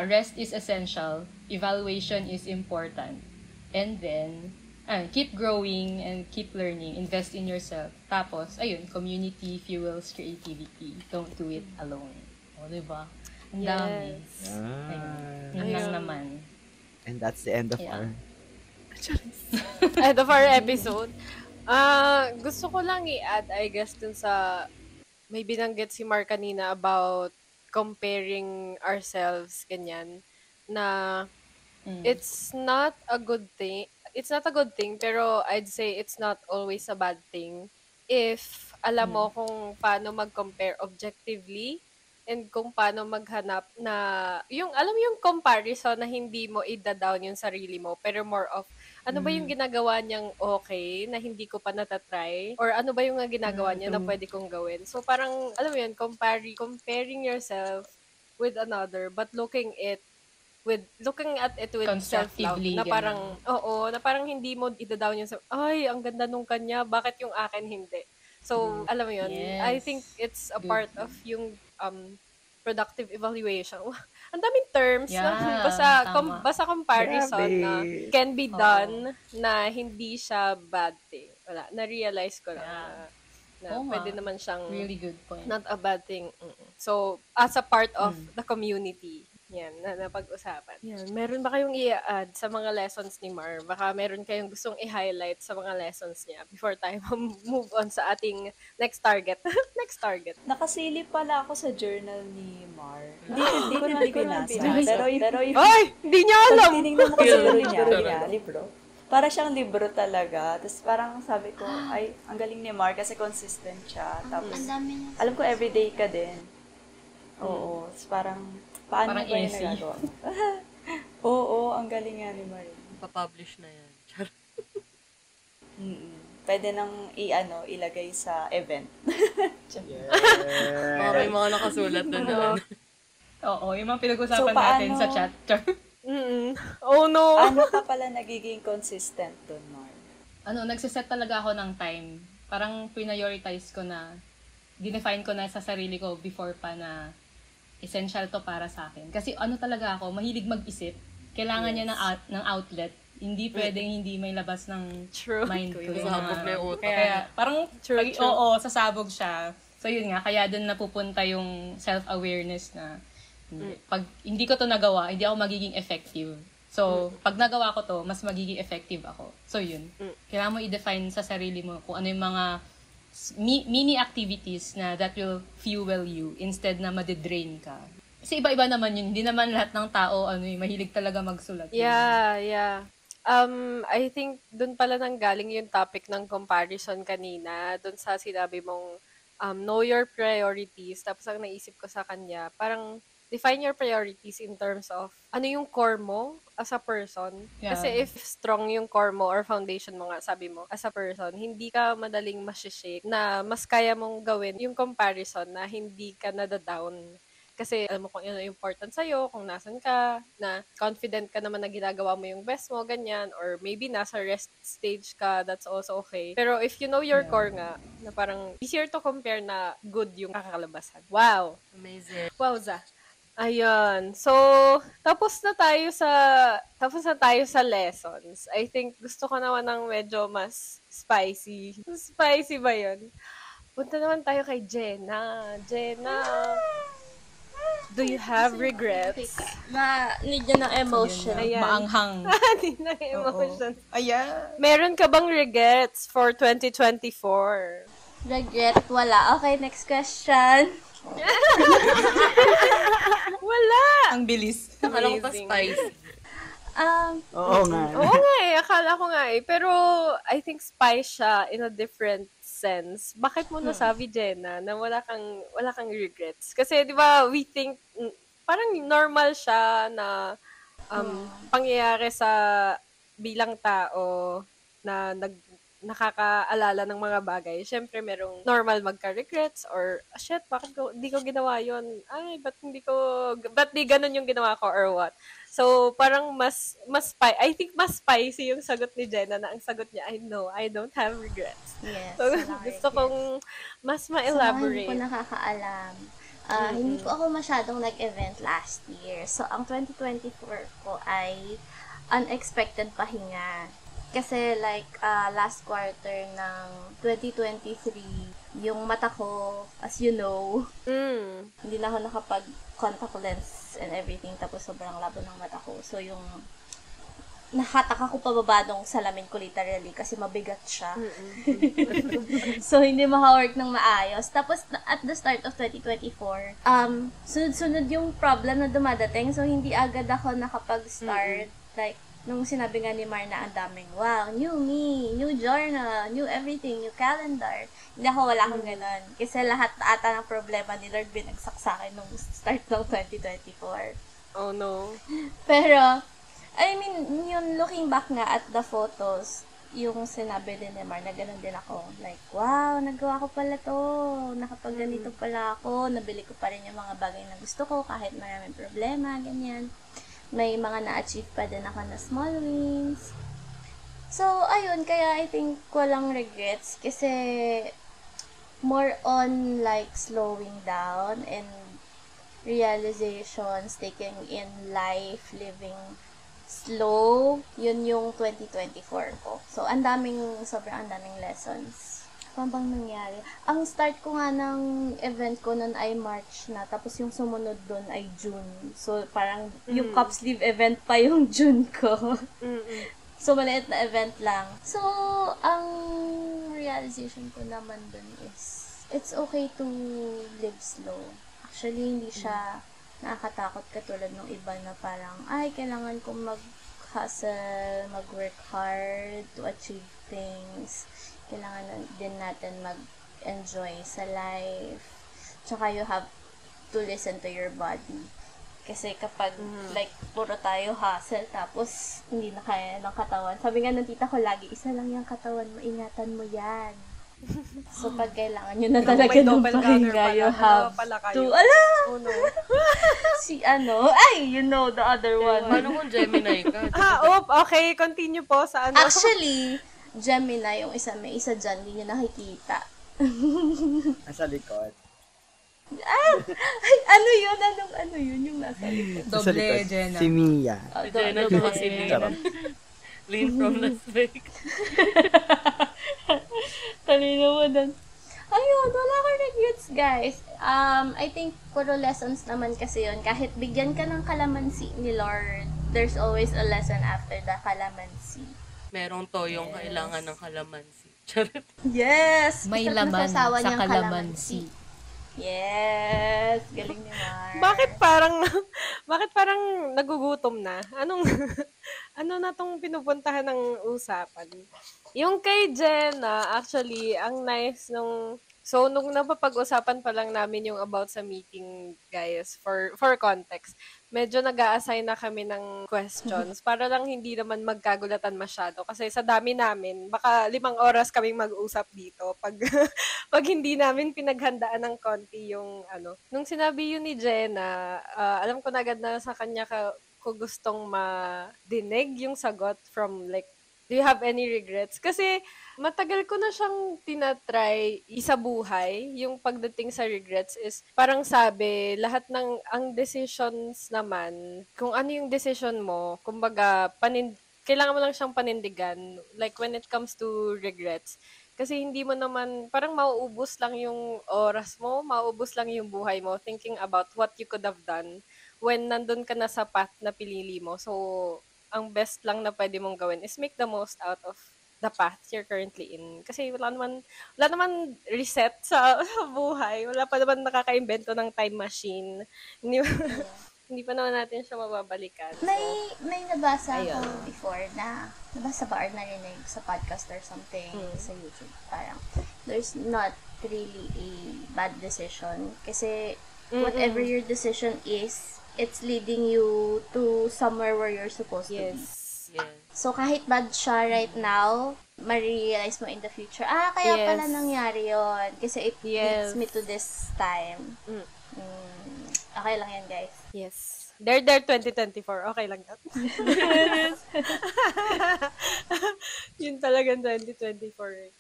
Rest is essential. Evaluation is important. And then, keep growing and keep learning. Invest in yourself. Tapos, ayun, community fuels creativity. Don't do it alone. O, diba? Ang dami. Ayun. Yun lang naman. And that's the end of our... End of our episode. Gusto ko lang i-add, I guess, dun sa may binanggit si Mark kanina about comparing ourselves, ganyan, na it's not a good thing. It's not a good thing, pero I'd say it's not always a bad thing if alam mo kung paano mag-compare objectively and kung paano maghanap na yung, alam mo yung comparison na hindi mo ida-down yung sarili mo, pero more of ano ba yung ginagawa niyang okay na hindi ko pa natatry? Or ano ba yung ginagawa niya na pwede kong gawin? So parang, alam mo yun, comparing yourself with another but looking at it with self-love. Na parang, na parang hindi mo ida-down yung ay, ang ganda nung kanya, bakit yung akin hindi? So, alam mo yun, I think it's a part of yung productive evaluation. Ang daming terms na basta comparison na can be done na hindi siya bad thing. Wala, na-realize ko lang na pwede naman siyang really good point. Not a bad thing. So, as a part of the community, yan, na napag-usapan. Yan, meron ba kayong i-add sa mga lessons ni Mar? Baka meron kayong gustong i-highlight sa mga lessons niya before tayo move on sa ating next target. Next target. Nakasili pala ako sa journal ni Mar. Hindi ko na binasa. Pero yung... Ay! Hindi niya alam! Pag tinignan mo kasi libro. Para siyang libro talaga. Tapos parang sabi ko, ay, ang galing ni Mar kasi consistent siya. Tapos, alam ko everyday ka din. Oo. Tapos parang, paano parang ba yung easy. nagagawa? Oo, ang galing nga ni Mar. Papublish na yan. Pwede nang ilagay sa event. May mga nakasulat doon. Oo, yung mga pinag-usapan natin sa chat. Oh no! Ano ka pala nagiging consistent dun, Mar? Nagsiset talaga ako ng time. Parang prioritize ko na, dinefine ko na sa sarili ko before pa na essential to para sa akin. Kasi talaga ako, mahilig mag-isip. Kailangan niya ng outlet. Hindi pwedeng hindi may labas ng mind ko. Sasabog na yung utak. Kaya parang, sasabog siya. So yun nga, kaya dun napupunta yung self-awareness na pag hindi ko to nagawa, hindi ako magiging effective. So, pag nagawa ko to, mas magiging effective ako. So yun. Kailangan mo i-define sa sarili mo kung ano yung mga mini activities na that will fuel you instead na madidrain ka. Kasi iba-iba naman yun. Hindi naman lahat ng tao mahilig talaga magsulat. Yeah. I think dun pala nanggaling yung topic ng comparison kanina. Dun sa sinabi mong know your priorities. Tapos ang naisip ko sa kanya, parang define your priorities in terms of ano yung core mo as a person. Yeah. Kasi if strong yung core mo or foundation mo nga, sabi mo, as a person, hindi ka madaling masishake na mas kaya mong gawin yung comparison na hindi ka nadadown. Kasi alam mo kung ano important sa'yo, kung nasan ka, na confident ka naman na ginagawa mo yung best mo, ganyan, or maybe nasa rest stage ka, that's also okay. Pero if you know your core nga, na parang easier to compare na good yung kakalabasan. Wow! Amazing. Wowza! Ayun. So, tapos na tayo sa lessons. I think gusto ko naman ng medyo mas spicy. Spicy ba 'yun? Punta naman tayo kay Jenna. Jenna, do you have regrets? Need yun ng emotion. Ayan. Maanghang. Hindi na emotion. Ayan. Meron ka bang regrets for 2024? Regret, wala. Okay, next question. Wala! Ang bilis. Akala ko pa Amazing. spicy. Oo nga. Oo nga akala ko nga Pero I think spice siya in a different sense. Bakit mo nasabi, Jenna, na wala kang regrets? Kasi, di ba, we think, parang normal siya na pangyayari sa bilang tao na nakakaalala ng mga bagay. Siyempre, merong normal magka-regrets or, shit, bakit di ko ginawa yun? Ay, ba't di ganun yung ginawa ko or what? So, parang I think mas spicy yung sagot ni Jenna na ang sagot niya, I don't have regrets. Yes. So, gusto kong mas ma-elaborate. Hindi ko nakakaalam. Hindi po ako masyadong nag-event last year. So, ang 2024 ko ay unexpected pahinga. Kasi last quarter ng 2023, yung mata ko, as you know, hindi na ako nakapag-contact lens and everything. Tapos sobrang labo ng mata ko. So, yung nahatak ako pababa nung salamin ko literally kasi mabigat siya. So, hindi maka-work ng maayos. Tapos, at the start of 2024, sunod-sunod yung problem na dumadating. So, hindi agad ako nakapag-start. Nung sinabi nga ni Mar na ang daming, wow, new me, new journal, new everything, new calendar. Hindi ako, wala akong ganun. Kasi lahat ata ng problema ni Lord binagsak sa akin nung start ng 2024. Oh, no. Pero, I mean, yun, looking back nga at the photos, yung sinabi din ni Mar na ganun din ako. Wow, nagawa ko pala to. Nakapag-ganito pala ako. Nabili ko pa rin yung mga bagay na gusto ko kahit maraming problema, ganyan. May mga na-achieve pa din ako na small wins. So, ayun, kaya I think walang regrets kasi more on slowing down and realizations, taking in life, living slow. Yun yung 2024 ko. So, sobrang daming lessons. Ano bang nangyari? Ang start ko nga ng event ko nun ay March na, tapos yung sumunod dun ay June. So, parang yung cup sleeve event pa yung June ko. So, maliit na event lang. So, ang realization ko naman dun is, it's okay to live slow. Actually, hindi siya nakakatakot katulad ng iba na parang, kailangan kong mag-hustle, mag-work hard to achieve things. Kailangan din natin mag-enjoy sa life. Tsaka you have to listen to your body. Kasi kapag, puro tayo hustle, tapos hindi na kaya ng katawan. Sabi nga ng tita ko lagi, isa lang yung katawan mo, ingatan mo yan. So, pag kailangan nyo na talaga ng pahinga, you have to, Oh, no. you know the other one. Paano kung Gemini ka? Okay, continue po sa Actually, Gemini, may isa dyan, hindi nyo nakikita. Nasa likod. Ano yun yung nasa likod? Nasa Doble, likod. Jenna. Si Mia. Si Jenna to kasi Lean from Las Vegas. Talino mo dun. Ayun, wala akong regrets, guys. I think puro lessons naman kasi yun. Kahit bigyan ka ng kalamansi ni Lord, there's always a lesson after the kalamansi. Merong toyong kailangan ng kalamansi. Charot. Yes! May Sarap na laman sasawa sa niyang kalamansi. Yes! Galing ni Mar. Bakit parang nagugutom na? Ano na tong pinupuntahan ng usapan? Yung kay Jenna, actually, ang nice nung napapag-usapan pa lang namin yung about sa meeting, guys, for context, medyo nag-a-assign na kami ng questions para lang hindi naman magkagulatan masyado. Kasi sa dami namin, baka 5 oras kaming mag-usap dito pag, pag hindi namin pinaghandaan ng konti yung Nung sinabi yun ni Jenna, alam ko na agad na sa kanya ko gustong madinig yung sagot from Do you have any regrets? Kasi matagal ko na siyang tinatry isa buhay. Yung pagdating sa regrets is parang sabi, lahat ng ang decisions naman, kung ano yung decision mo, kumbaga kailangan mo lang siyang panindigan. Like when it comes to regrets. Kasi hindi mo naman, parang mauubos lang yung oras mo, mauubos lang yung buhay mo thinking about what you could have done when nandun ka na sa path na pinili mo. So, ang best lang na pwede mong gawin is make the most out of the path you're currently in. Kasi wala naman reset sa buhay. Wala pa naman nakaka-invento ng time machine. Hindi pa naman natin siya mababalikan. So, may nabasa ako before na, nabasa ba or narinig sa podcast or something sa YouTube. Parang, there's not really a bad decision. Kasi, whatever your decision is, it's leading you to somewhere where you're supposed to be. Yes. So, kahit bad siya right now, ma-realize mo in the future, kaya pala nangyari yon kasi it leads me to this time. Okay lang yan, guys. Yes. There 2024. Okay lang yan. Yun talagang 2024.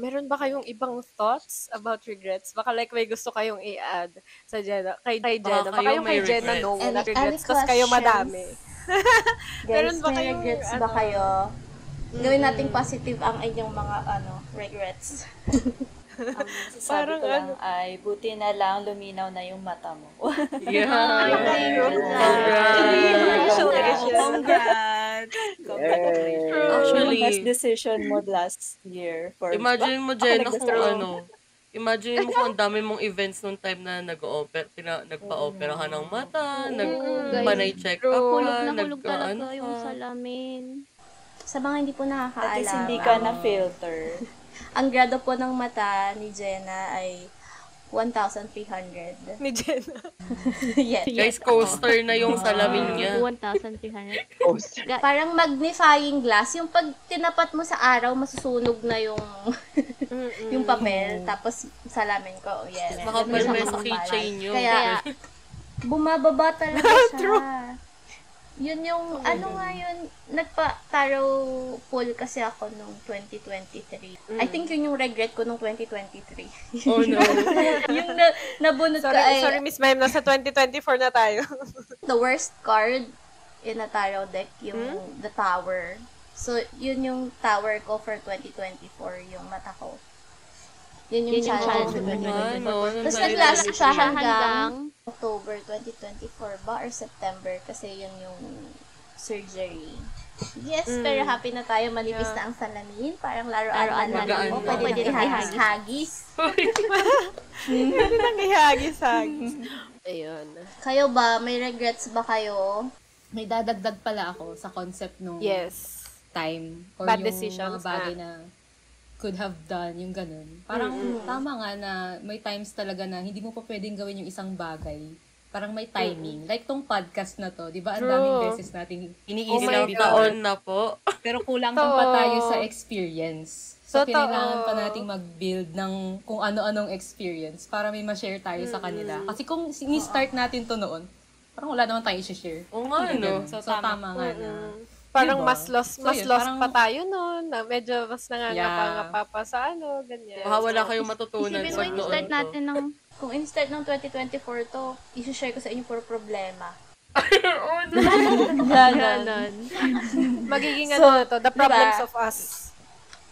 Meron ba kayong ibang thoughts about regrets? Baka like may gusto kayong i-add sa Jenna. Kay Jenna. Baka yung kay Jenna, no, wala regrets. Tapos kayo madami. Guys, may regrets ba kayo? Gawin nating positive ang inyong mga regrets. Sabi ko lang ay, buti na lang luminaw na yung mata mo. Congrats! Actually, best decision mo last year. Imagine mo, Jenna, kung imagine mo kung ang dami mong events nung time na nagpa-opera ka ng mata, nagpanay check up ka, Hulog na hulog talaga yung salamin. Sa mga hindi po nakakaalam. At least hindi ka na-filter. Ang grado po ng mata ni Jenna ay 1,300. Ni Jenna. Yes. Guys, coaster na yung salamin niya. 1,300. Parang magnifying glass. Yung pag tinapat mo sa araw, masusunog na yung yung papel. Tapos salamin ko, yes. Makapal may sa keychain yun. Kaya, bumababa talaga siya. Yun yung, nagpa-tarot poll kasi ako nung 2023. I think yun yung regret ko nung 2023. Oh no. Yung nabunot ko ay, Sorry, Miss Ma'am, nasa 2024 na tayo. the worst card in a tarot deck, yung the tower. So, yun yung tower ko for 2024, yung mata ko. Yun yung challenge ko. Tapos nag-last siya hanggang October 2024 ba or September kasi yun yung surgery. Yes, pero happy na tayo. Manipis na ang salamin. Parang laruan na lang po. Pwede na ihagis-hagis. Pwede nang ihagis-hagis. Ayun. Kayo ba? May regrets ba kayo? May dadagdag pala ako sa concept nung time or Bad yung decisions mga bagay na could have done, yung ganun. Parang tama nga na may times talaga na hindi mo pa pwedeng gawin yung isang bagay. Parang may timing. Like tong podcast na to, di ba? Ang daming beses nating iniisip dito. Taon na po. Pero kulang pa tayo sa experience. So, kailangan pa nating mag-build ng kung ano-anong experience para may ma-share tayo sa kanila. Kasi kung ni-start natin to noon, parang wala naman tayo i-share. Oo nga, no? So, tama nga na. Parang diba? mas lost pa tayo noon. Na medyo mas nangangapa pa sa ganyan. Baka wala kayong matutunan Isipin mo, pag in-start noon natin kung in-start ng 2024 to, i-share ko sa inyo puro problema. Ganon. Magiging the diba? problems of us.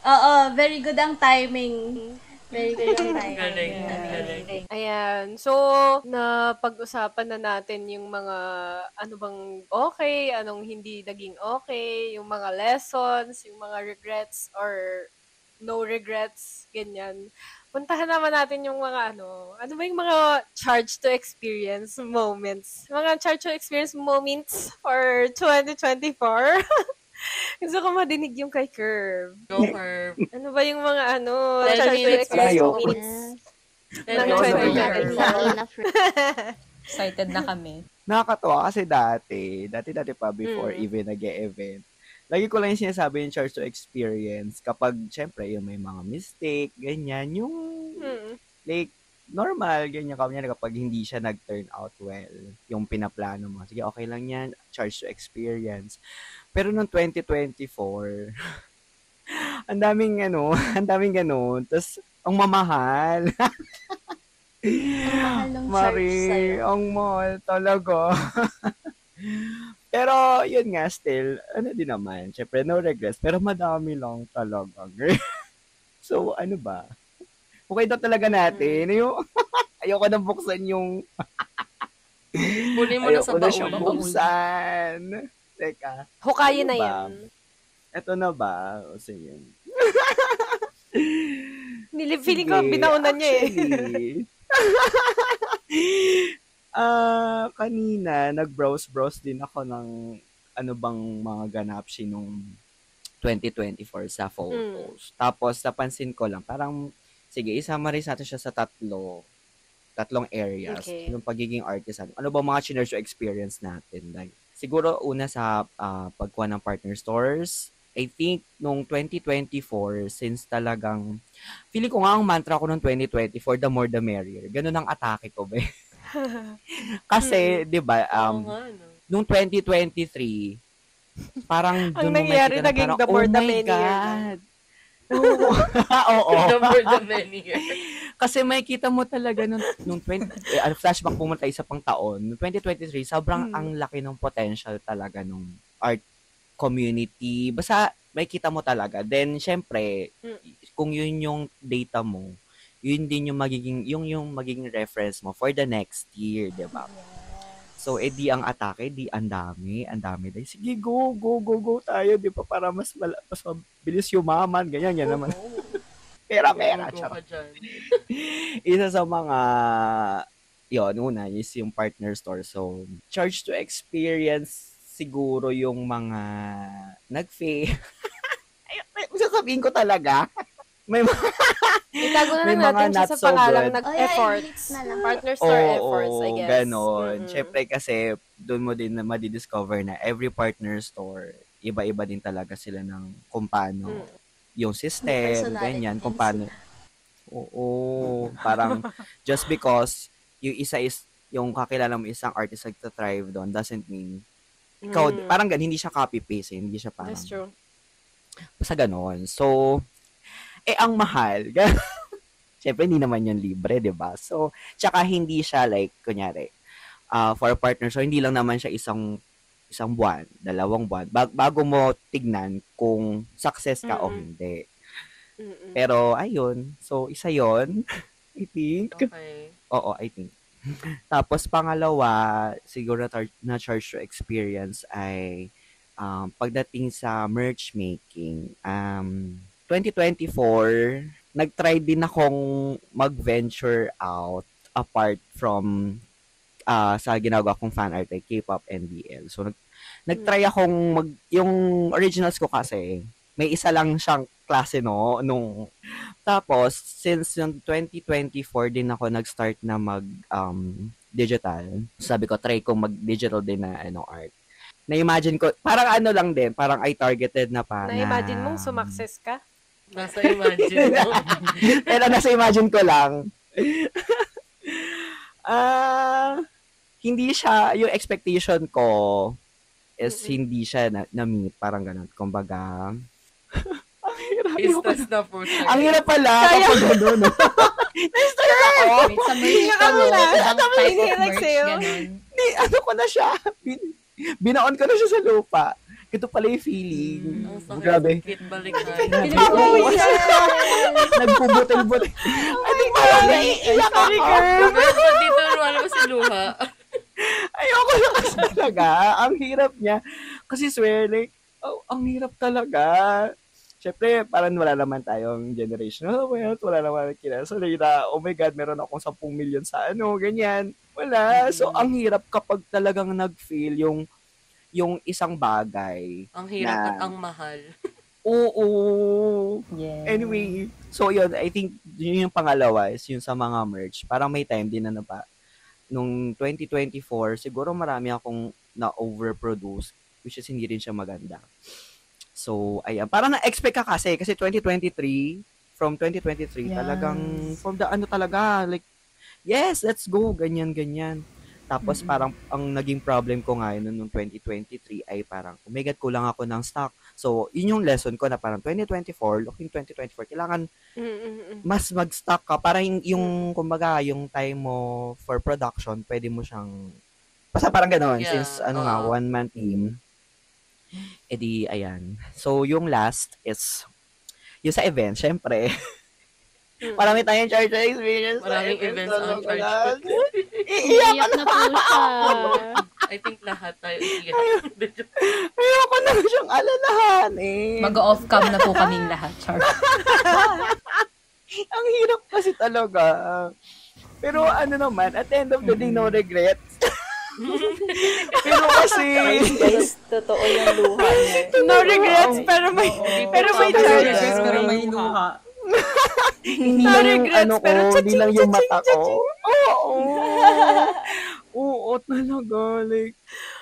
Oo, very good ang timing. Very good ang timing. Galing. Ayan. So, napag-usapan na natin yung mga ano bang okay, anong hindi naging okay, yung mga lessons, yung mga regrets or no regrets, ganyan. Puntahan naman natin yung mga ano ba yung mga charge to experience moments? Mga charge to experience moments for 2024? Gusto ko madinig yung kay Curve. Go, Curve. Ano ba yung mga Charge to experience tayo. moments? Let's Ng go, 2024. Excited na kami. Nakakatawa kasi dati pa before even nag-e-event, lagi ko lang yung sinasabi yung charge to experience kapag, syempre, yung may mga mistake, ganyan, yung, like, normal, ganyan kami kapag hindi siya nag-turn out well, yung pinaplano mo. Sige, okay lang yan, charge to experience. Pero noong 2024, ang daming ang daming ganun. Tapos, ang mamahal. Ang mahal ng charge Mari, sa'yo. ang mahal talaga. Pero, yun nga, still, din naman. Siyempre, no regrets. Pero madami lang talaga. So, ano ba? Okay daw talaga natin. Ayoko nang buksan yung... Kunin mo na sa Ayoko na siyang baul. buksan. Teka. Hukayin Ano na ba? yan. Ito na ba? O sige. Feeling ko, binaunan niya eh. Actually, kanina, nag-browse din ako ng ano bang mga ganapsi nung 2024 sa photos. Tapos, napansin ko lang, parang, sige, i-summarize natin siya sa tatlong areas. Okay. Yung pagiging artist. Ano ba mga chinerge experience natin? Like, siguro, una sa pagkuha ng partner stores. I think, nung 2024, since talagang, feeling ko nga ang mantra ko nung 2024, the more the merrier. Ganun ang atake ko, be. Kasi, di ba, Oo nga, no? nung 2023, parang Ang nangyari, naging the more the merrier. Oo. The more the merrier. Kasi may kita mo talaga nung flashback po mo tayo isa pang taon. Noong 2023, sobrang ang laki ng potential talaga nung art community. Basta may kita mo talaga. Then, syempre, kung yun yung data mo, yun din yung magiging reference mo for the next year, di ba? So, di ang atake, di ang dami. Dahil, sige, go tayo, di ba? Para mas mabilis yumaman, ganyan naman. Pera, Go charot. ka dyan. Isa sa mga, una is yung partner store. So, charge to experience, siguro yung mga nag-fail. Sasabihin ko talaga. May Itago na may lang mga natin siya not sa so pangalang good. nag-efforts. Na lang. Partner store efforts, I guess. Ganon. Mm-mm. Siyempre kasi, doon mo din na madidiscover na every partner store, iba-iba din talaga sila ng kung paano yung system, ganyan, kung paano. Oo. Parang, just because yung isa is, yung kakilala mo isang artist nagtatrive doon, doesn't mean, ikaw, parang hindi siya copy-paste, hindi siya parang, That's true. basta ganon. So, ang mahal. Siyempre, hindi naman yun libre, di ba? So, tsaka hindi siya like, kunyari, for a partner, so hindi lang naman siya isang buwan, 2 buwan, bago mo tignan kung success ka o hindi. Pero, ayun. So, isa yon I think. Okay. Oo, I think. Tapos, pangalawa, siguro na charge to experience ay pagdating sa merch making. 2024, nag-try din akong mag-venture out apart from sa ginagawa kong fan art like K-pop, NBL. So, nag-try akong yung originals ko kasi, may isa lang siyang klase tapos, since yung 2024 din ako nag-start na digital. Sabi ko, try ko mag-digital din na art. Na-imagine ko, parang lang din, parang I targeted na pa Na-imagine mong sumakses ka? Nasa imagine mo. Pero nasa imagine ko lang. Hindi siya, yung expectation ko is hindi siya na-meet, parang ganun. Kumbaga, Istas na po siya. ang hirap pala kapag gano'n. Na-stress ako. Wait, sa merch ko, no? Ibang type of merch, ganun. Ko na siya. Binaon ko na siya sa lupa. Ito pala yung feeling. Ang sakit. Grabe. Balikan. Nagpubutil-butil. Ano parang naiiyak ako. Pero dito naman mo si Luha. Ayoko na kasi talaga. Ang hirap niya. Kasi swear, like, ang hirap talaga. Siyempre, parang wala naman tayong generational wealth, wala naman kinasalita, oh my God, meron akong 10 million sa ganyan. Wala. So, ang hirap kapag talagang nag-feel yung isang bagay. Ang hirap at ang mahal. Oo. Yeah. Anyway, so yun, I think yun yung pangalawa is yung sa mga merch. Parang may time din na pa. Nung 2024, siguro marami akong na-overproduce, which is hindi rin siya maganda. So, ayan. Parang na-expect ka kasi 2023, from 2023, Yes. talagang, from the talaga, like, yes, let's go, ganyan. Tapos parang ang naging problem ko nga yun noong 2023 ay parang, oh my God, kulang ako ng stock. So, yun yung lesson ko na parang 2024, looking 2024, kailangan mas mag-stock ka para yung kumbaga, yung time mo for production, pwede mo siyang, basta parang gano'n, since one-man team, edi, ayan. So, yung last is, yung sa event, syempre, marami tayong charge experience. Maraming events on charge. Iiyak na po siya. I think lahat tayo iiyak. Ayoko na siyang alalahan eh. Mag-off cam na po kaming lahat, Char. Ang hirap kasi talaga. Pero ano naman, at the end of the day, no regrets. Pero kasi... Guys, totoo yung luha niya. No regrets, pero may charges. Pero may luha. Hindi lang yung ano ko, hindi lang yung mata ko. Oo. Oo, talaga. Like,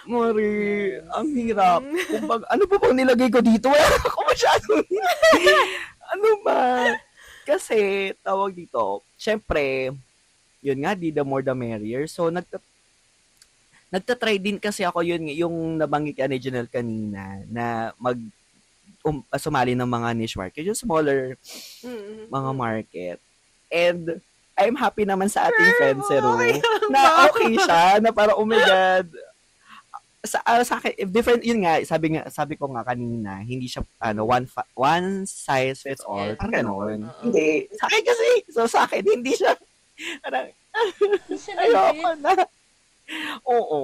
Mari, ang hirap. Kumbaga, ano pa bang nilagay ko dito? Wala ako masyado. Ano ba? Kasi, tawag dito, syempre, yun nga, the more the merrier. So, nagtatry din kasi ako yun, yung nabanggit ka ni Janelle kanina, na sumali ng mga niche market, yung smaller mga market. And I'm happy naman sa ating friend Zero na okay siya, na para oh my God. Sa akin, if different, yun nga, sabi ko nga kanina, hindi siya, one size fits all. Ang ganon. Hindi. Sa akin kasi, so sa akin, hindi siya, parang, ayoko na. Oo,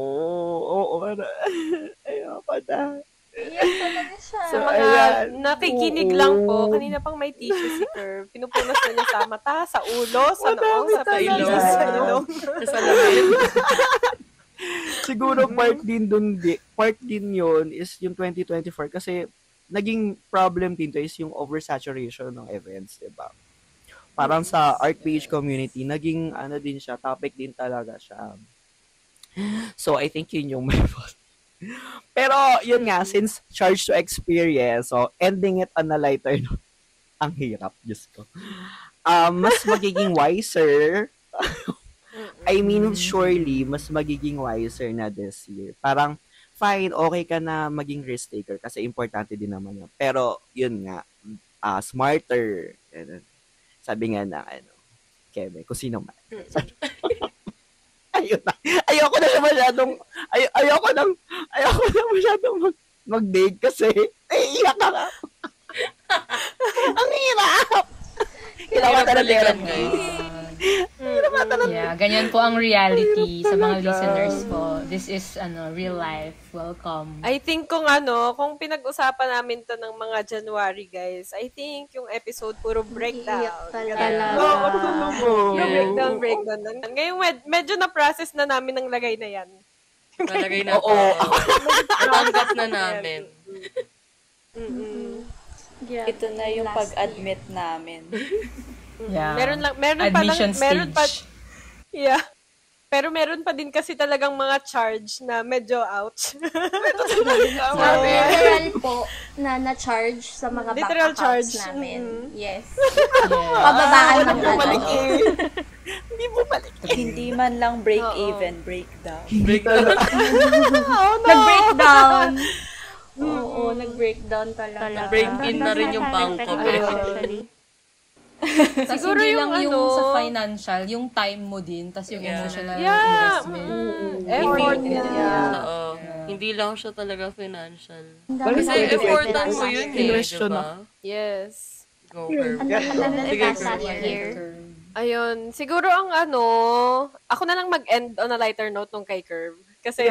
ayoko na. Iyak talaga siya. Sa mga nakikinig lang po, kanina pang may tissue si Curve. Pinupunas na niya sa mata, sa ulo, sa noong, sa ilong. Sa salamin. Siguro part din yun is yung 2024 kasi naging problem din to is yung oversaturation ng events, diba? Parang sa art page community, naging din siya, topic din talaga siya. So, I think yun yung my fault. Pero, yun nga, since charge to experience, so, ending it on a lighter note, ang hirap, Diyos ko. Mas magiging wiser. I mean, surely, mas magiging wiser na this year. Parang, fine, okay ka na maging risk taker kasi importante din naman yun. Pero, yun nga, smarter. Sabi nga na, Kevin, kung sino man. Ayun na. Ayoko na masyadong mag-date kasi iiyak ka nga. Ang hirap. Kailangan talaga guys. Yeah, ganyan po ang reality sa mga listeners po. This is real life. Welcome. I think kung pinag-usapan namin to ng mga January, guys, I think yung episode puro breakdown. Breakdown. Ngayon, medyo na-process na namin ang lagay na yan. Nalagay na po. Natanggap na namin. Ito na yung pag-admit namin. Yeah. Meron pa yeah. Pero meron pa din kasi talagang mga charge na medyo ouch. Literal po na-charge sa mga literal bank charge accounts namin. Yes. Hindi Pababaan ng mo balik eh. Hindi mo balik eh. Hindi man lang break-even, breakdown. Nag-breakdown. Oo, nag-breakdown talaga. Break-in na rin yung bangko. Siguro hindi lang yung sa financial, yung time mo din, tas yung emotional investment. Effort Hindi lang siya talaga financial. Kasi effortan mo yun diba? Yes. Go, Curve. Ayun. Siguro ang ako na lang mag-end on a lighter note nung kay Curve. Kasi,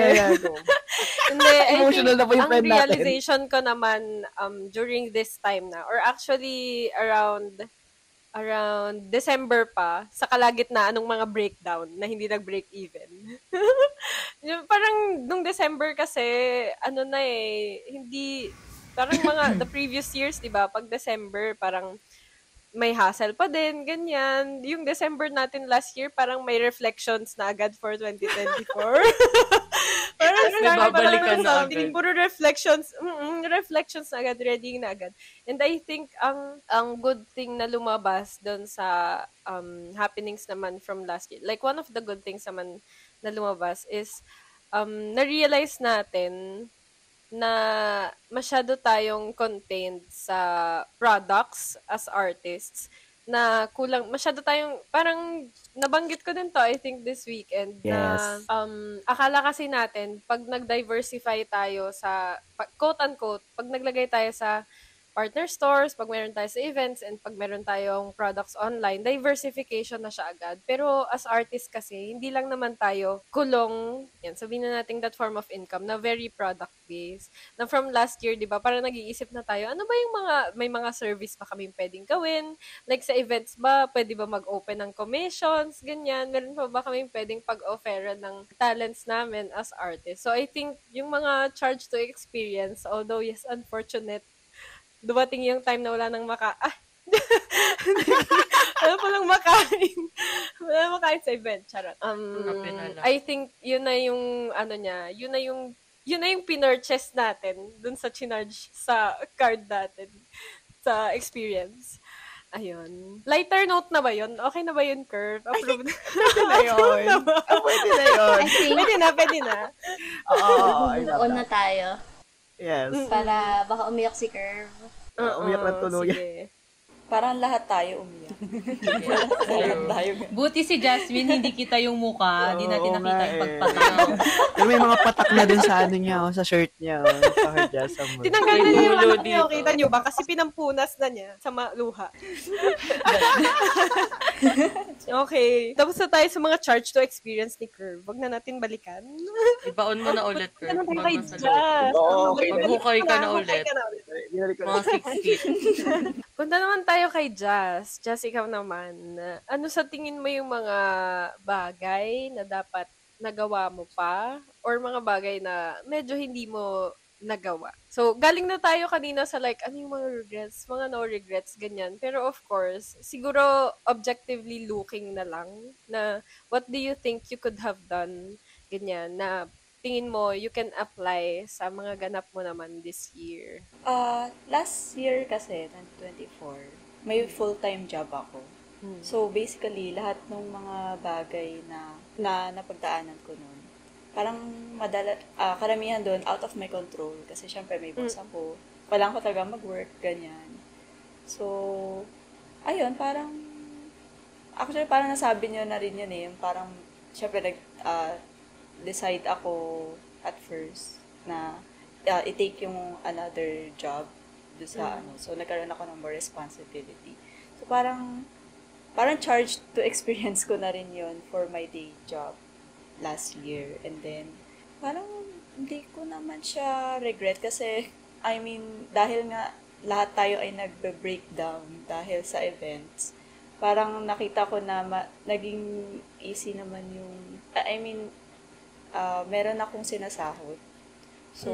hindi, emotional na po yung friend natin. Ang realization ko naman during this time na, or actually around December pa, sa kalagitnaan ng mga breakdown na hindi nag-break even. Parang nung December kasi, hindi, parang the previous years, di ba, pag December, parang may hassle pa din, ganyan. Yung December natin last year, parang may reflections na agad for 2024. Parang May start pa lang babalikan ng na something, agad. puro reflections, reflections na agad, ready na agad. And I think ang good thing na lumabas doon sa happenings naman from last year, like one of the good things naman na lumabas is na-realize natin na masyado tayong contained sa products as artists, na kulang, masyado tayong, parang nabanggit ko din to, I think this weekend, na Yes. akala kasi natin, pag nag-diversify tayo sa, quote-unquote, pag naglagay tayo sa partner stores, pag meron tayo sa events, and pag meron tayong products online, diversification na siya agad. Pero as artist kasi, hindi lang naman tayo kulong, yan, sabihin na natin that form of income na very product-based. Na from last year, di ba, parang nag-iisip na tayo, ano ba yung may mga service pa kami pwedeng gawin? Like sa events ba, pwede ba mag-open ng commissions, ganyan? Meron pa ba kami pwedeng pag-offeran ng talents namin as artists? So I think yung mga charge to experience, although yes, unfortunate, dumating yung time na wala nang wala palang makain. Wala nang makain sa event. Charot. Kape na lang. I think yun na yung yun na yung pinurchase natin dun sa chinarge sa card natin sa experience. Ayun. Lighter note na ba yun? Okay na ba yun, Curve? Approve na. Pwede na yun. Pwede na yun. I think, Pwede na. Oo, I move love on na that. tayo. Yes. Para baka umiyak si Curve. Umiyak ng tuluyan. Sige. Parang lahat tayo umiyak. Lahat tayo. Buti si Jasmine, hindi kita yung mukha. Hindi natin Oo nakita nga yung eh. pagpataw. Pero may mga patak na dun sa ano niya, sa shirt niya. Sa hardjasa mo. Tinanggal May na yung dulo anak niyo. dito. Kita niyo ba? Kasi pinampunas na niya sa luha. Okay. Tapos na tayo sa mga charge to experience ni Curve. Wag na natin balikan. Ibaon mo na ulit, Kurt. Ano tayo Pag kay nasa loob. Jazz? Oo, okay. Maghukay ka na ulit. Binalik ko na. Mga 6 feet. Punta naman tayo kay Jazz. Jazz, ikaw naman. Ano sa tingin mo yung mga bagay na dapat nagawa mo pa? Or mga bagay na medyo hindi mo nagawa? So, galing na tayo kanina sa like, ano yung mga regrets? Mga no regrets, ganyan. Pero of course, siguro objectively looking na lang na what do you think you could have done? Ganyan, na tingin mo you can apply sa mga ganap mo naman this year. Last year kasi, 2024, may full-time job ako. So, basically, lahat ng mga bagay na napagdaanan ko noon, parang karamihan doon out of my control. Kasi syempre may boss ako. Kailangan ko talaga mag-work, ganyan. So, ayun, actually, parang nasabi niyo na rin yun eh. Parang, syempre, decide ako at first na i-take yung another job do sa So, nagkaroon ako ng more responsibility. So, parang charged to experience ko na rin yun for my day job last year. And then, parang hindi ko naman siya regret kasi, I mean, dahil nga lahat tayo ay nagbe-breakdown dahil sa events, parang nakita ko na naging easy naman yung, meron akong sinasahod. So,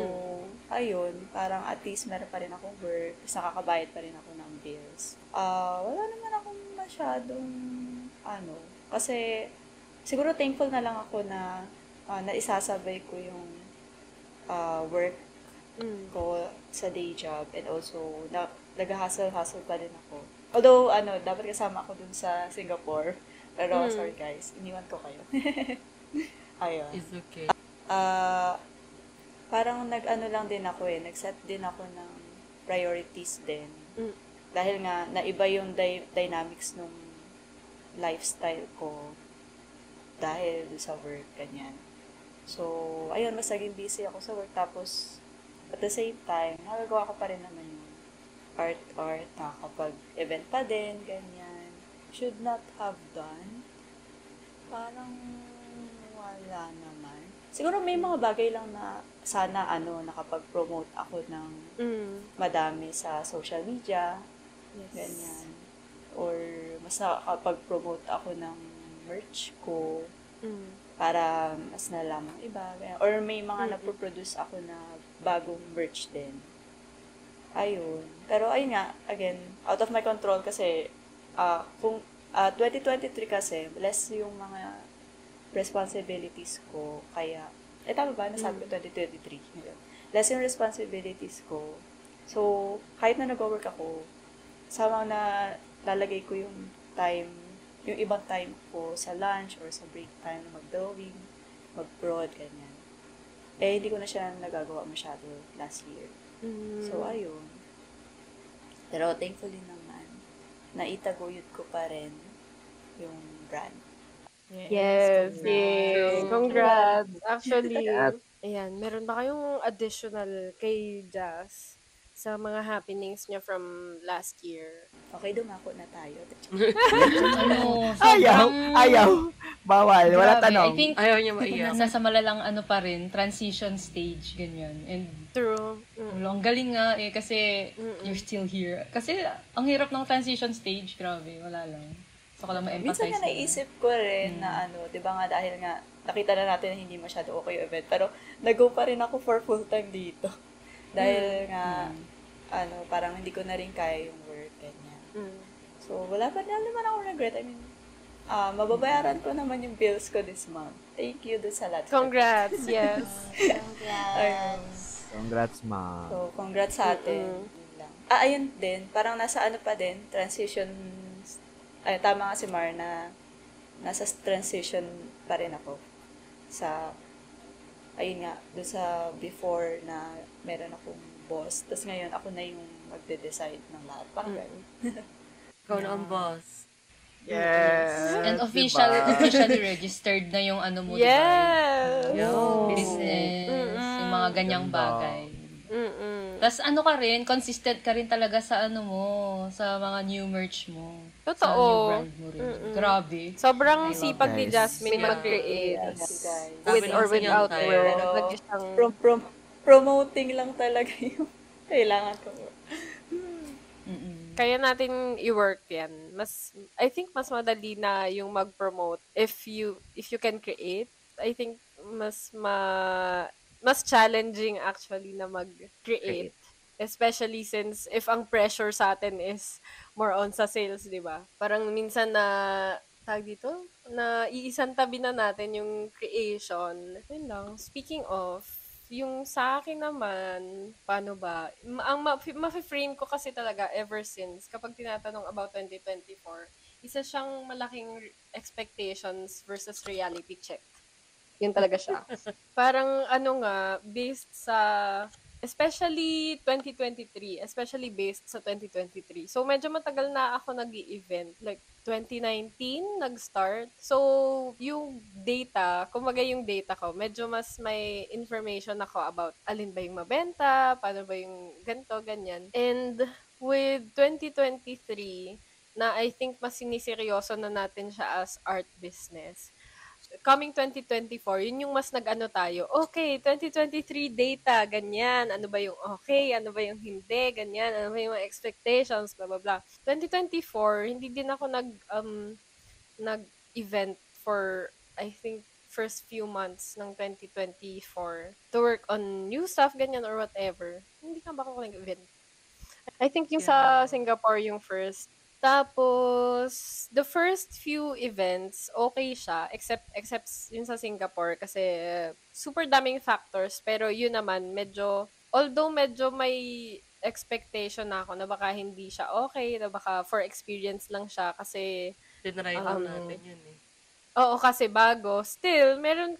ayun, parang at least meron pa rin akong work, tapos nakakabayad pa rin ako ng bills. Wala naman akong masyadong, kasi siguro thankful na lang ako na naisasabay ko yung work ko sa day job and also nag-hustle-hustle pa rin ako. Although, dapat kasama ako dun sa Singapore. Pero, sorry guys, iniwan ko kayo. Ayun. It's okay. Parang nag-set din ako ng priorities din. Dahil nga, naiba yung dynamics nung lifestyle ko dahil sa work, ganyan. So, ayun, mas naging busy ako sa work. Tapos, at the same time, nagagawa ko pa rin naman yung art, nakakapag-event pa din, ganyan. Should not have done. Parang wala naman. Siguro may mga bagay lang na sana nakapag-promote ako ng madami sa social media. Yes. Ganyan. Or mas nakapag-promote ako ng merch ko para mas nalaman ng iba. Ganyan. Or may mga napoproduce ako na bagong merch din. Ayun. Pero ayun nga, again, out of my control kasi kung 2023 kasi, less yung mga responsibilities ko. Kaya, tama ba? Nasabi ko 2023. Ngayon. Less yung responsibilities ko. So, kahit na nag-work ako, sama na lalagay ko yung time, yung ibang time ko sa lunch or sa break time na mag-drawing, mag-prod, ganyan. Hindi ko na siya nagagawa masyado last year. So, ayun. Pero thankfully naman, naitaguyod ko pa rin yung brand. Yes. Yay. Congrats. Actually, Congrats. ayan, meron ba kayong additional kay Jazz sa mga happenings niya from last year? Okay, dumako na tayo. Ano, Ayaw! sobrang... Ayaw! Bawal, wala Grabe. tanong. I think, Ayaw niya maiyak. nasa malalang ano pa rin, transition stage, ganyan. And, True. ang galing nga kasi you're still here. Kasi, ang hirap ng transition stage, grabe, wala lang. So, ko lang ma-empathize. Minsan nga naisip ko rin na di ba nga dahil nga nakita na natin na hindi masyado okay yung event, pero nag-go pa rin ako for full time dito. Dahil nga, parang hindi ko na rin kaya yung work, ganyan. So, wala pa naman ako regret. I mean, mababayaran ko naman yung bills ko this month. Thank you dun sa lahat. Congrats. Yes. Congrats. Congrats, ma'am. So, congrats sa atin. Yun lang. Ayun din, parang nasa ano pa din, transition, tama nga si Mar na nasa transition pa rin ako sa, ayun nga, doon sa before na meron akong boss. Tapos ngayon, ako na yung magde-decide ng lahat. Parang ganun. Ikaw na ang boss. Yes! And diba? officially registered na yung ano mo, Yes. diba? Business, yung mga ganyang Ganda. bagay. Tapos ano ka rin, consistent ka rin talaga sa ano mo, sa mga new merch mo. Sa Totoo. new brand mo rin. Grabe. Sobrang I love sipag ni guys. Jasmine Yeah. mag-create. Yes, you guys. With or Sabi ng without tayo, work. pero Lagi siyang... Promoting lang talaga yung kailangan ko. Kaya natin i-work yan. I think mas madali na yung mag-promote if you can create. I think mas challenging actually na mag-create. Especially since if ang pressure sa atin is more on sa sales, di ba? Parang minsan na tag dito, na iisang tabi na natin yung creation. Yun lang. Speaking of, yung sa akin naman, paano ba? Ang ma-frame ko kasi talaga ever since, kapag tinatanong about 2024, isa siyang malaking expectations versus reality check. Yun talaga siya. Parang ano nga, based sa, especially 2023, especially based sa 2023. So, medyo matagal na ako nag-i-event. Like, 2019 nag-start. So, yung data, kumbaga yung data ko, medyo mas may information ako about alin ba yung mabenta, paano ba yung ganito, ganyan. And with 2023, na I think mas siniseryoso na natin siya as art business. Coming 2024, yun yung mas nag-ano tayo. Okay, 2023 data, ganyan. Ano ba yung okay? Ano ba yung hindi? Ganyan. Ano ba yung mga expectations? Blah, blah, blah. 2024, hindi din ako nag-event for, I think, first few months ng 2024 to work on new stuff, ganyan, or whatever. Hindi ka ba ako nag-event? I think yung sa Singapore yung first. Tapos, the first few events, okay siya, except yun sa Singapore kasi super daming factors, pero yun naman, although medyo may expectation na ako na baka hindi siya okay, na baka for experience lang siya kasi Tinry lang natin yun eh. oo, kasi bago. Still, meron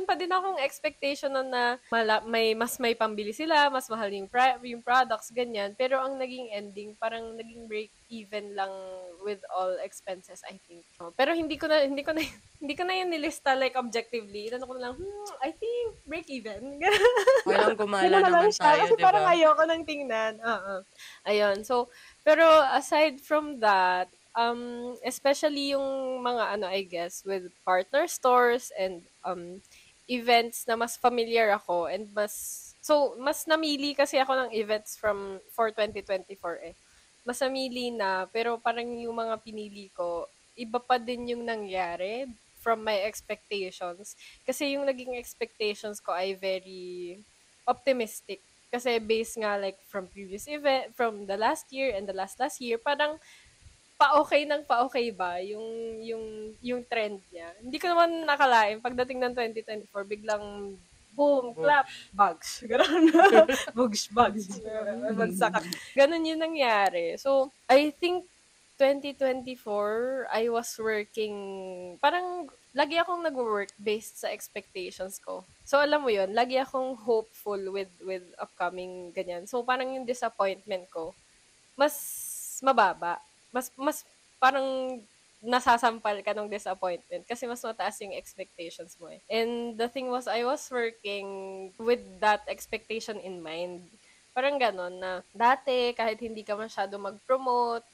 pa din akong expectation na may pambili sila, mas mahal yung products, ganyan. Pero ang naging ending, parang naging break even lang with all expenses, I think. Pero hindi ko na yun nilista like objectively. Inano ko na lang, I think break even. Walang gumala Ganun na lang naman siya, tayo, kasi di ba? parang ayoko nang tingnan. Ayun. So, pero aside from that, especially yung mga I guess, with partner stores and events na mas familiar ako and mas namili kasi ako ng events for 2024 eh. Mas namili na, pero parang yung mga pinili ko, iba pa din yung nangyari from my expectations. Kasi yung naging expectations ko ay very optimistic. Kasi based nga like from previous event, from the last year and the last year, parang pa-okay ba yung trend niya. Hindi ko naman nakalain pagdating ng 2024 biglang boom, clap, bugs. Ganun. bugs. Bagsak. Ganun yung nangyari. So, I think 2024, I was working, parang lagi akong nag-work based sa expectations ko. So, alam mo yun, lagi akong hopeful with upcoming ganyan. So, parang yung disappointment ko, mas mababa. Mas parang nasasampal ka ng disappointment kasi mas mataas yung expectations mo eh. And the thing was, I was working with that expectation in mind. Parang ganon na dati, kahit hindi ka masyado mag-promote,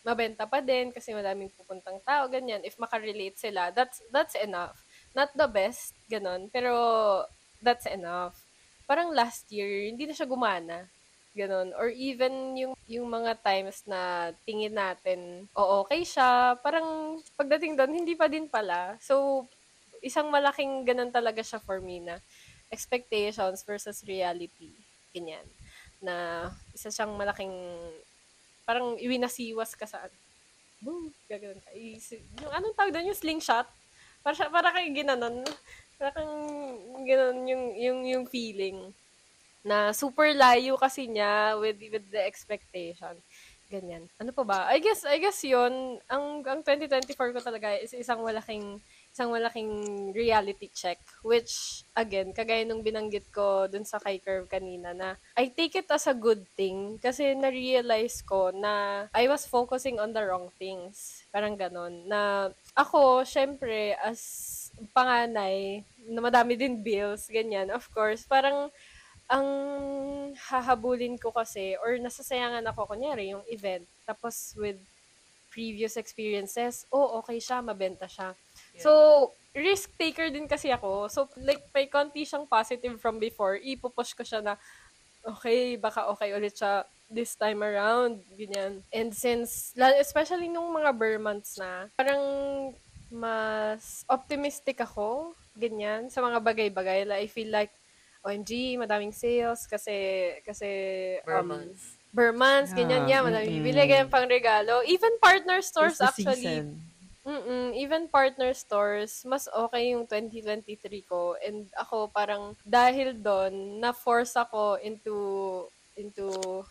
mabenta pa din kasi madaming pupuntang tao, ganyan. If makarelate sila, that's enough. Not the best, ganon, pero that's enough. Parang last year, hindi na siya gumana. Ganon. Or even yung mga times na tingin natin, okay siya, parang pagdating doon, hindi pa din pala. So, isang malaking ganon talaga siya for me na expectations versus reality. Ganyan. Na isa siyang malaking parang iwinasiwas ka sa boom, gagawin ka. Yung anong tawag doon? Yung slingshot? Para kang ginanon. Para kang ginanon yung feeling na super layo kasi niya with the expectation. Ganyan. Ano pa ba? I guess yun, ang 2024 ko talaga is isang malaking reality check, which, again, kagaya nung binanggit ko dun sa kay Curve kanina na I take it as a good thing kasi na-realize ko na I was focusing on the wrong things. Parang ganon. Na ako, syempre, as panganay, na madami din bills, ganyan, of course, parang ang hahabulin ko kasi or nasasayangan ako, kunyari, yung event. Tapos with previous experiences, okay siya, mabenta siya. Yeah. So, risk taker din kasi ako. So, like, may konti siyang positive from before. Ipupush ko siya na, okay, baka okay ulit siya this time around. Ganyan. And since, especially nung mga bare months na, parang mas optimistic ako, ganyan, sa mga bagay-bagay. Like, I feel like, OMG, madaming sales kasi bare months, ganyan yan, madaming bibili, ganyan pang regalo. Even partner stores actually. Even partner stores, mas okay yung 2023 ko. And ako parang dahil doon, na-force ako into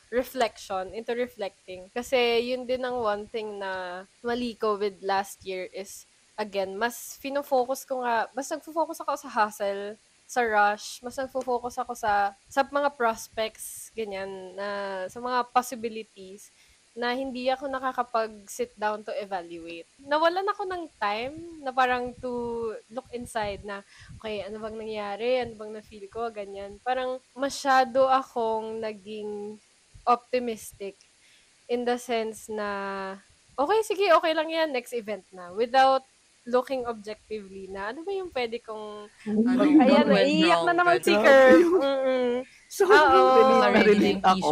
reflecting. Kasi yun din ang one thing na mali ko with last year is, again, mas fino-focus ko nga, mas nagfo-focus ako sa hustle, sa rush, mas nagfo-focus ako sa mga prospects, ganyan, na sa mga possibilities na hindi ako nakakapag-sit down to evaluate. Nawalan ako ng time na parang to look inside na, okay, ano bang nangyari? Ano bang na-feel ko? Ganyan. Parang masyado akong naging optimistic in the sense na, okay, sige, okay lang yan, next event na. Without looking objectively na, ano ba yung pwede kong, ayan, iiyak na naman si Curve. So, relate ako.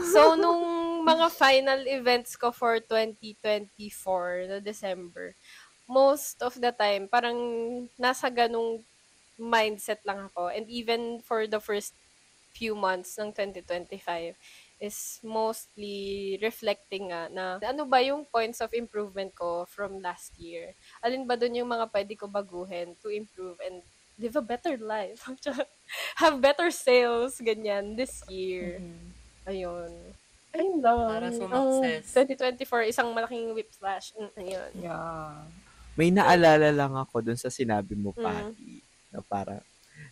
So, nung mga final events ko for 2024 na December, most of the time, parang nasa ganung mindset lang ako. And even for the first few months ng 2025, is mostly reflecting nga na ano ba yung points of improvement ko from last year. Alin ba dun yung mga pwede ko baguhin to improve and live a better life. Have better sales, ganyan, this year. Ayun. Ayun lang. Para sumakses. 2024, isang malaking whiplash. Ayun. Yeah. May naalala lang ako dun sa sinabi mo, Patty, na parang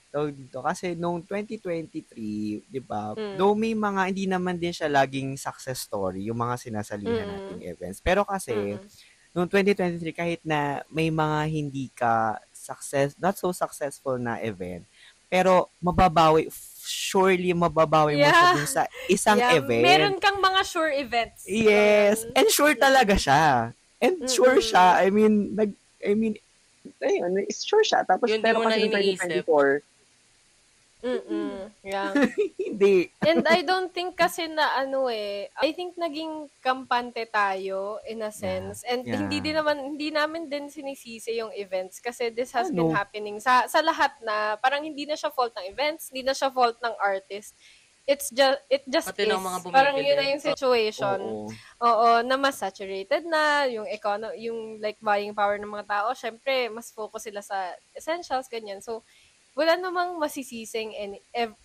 dito. Kasi noong 2023, di ba, though may mga, hindi naman din siya laging success story, yung mga sinasalihan nating events. Pero kasi, noong 2023, kahit na may mga hindi ka not so successful na event, pero surely mababawi mo siya dun sa isang event. Meron kang mga sure events. Yes. And sure talaga siya. And sure siya. I mean, sure siya. Tapos, yun, pero kasi 2024, Yeah. Hindi. And I don't think kasi na I think naging kampante tayo in a sense. And hindi namin din sinisisi yung events kasi this has been happening sa lahat na parang hindi na siya fault ng events, hindi na siya fault ng artist. it just Pati is. ng mga Parang yun na bumibili. yung situation. Oo. Oo, na mas saturated na, yung like buying power ng mga tao, syempre, mas focus sila sa essentials, ganyan. So, wala namang masisising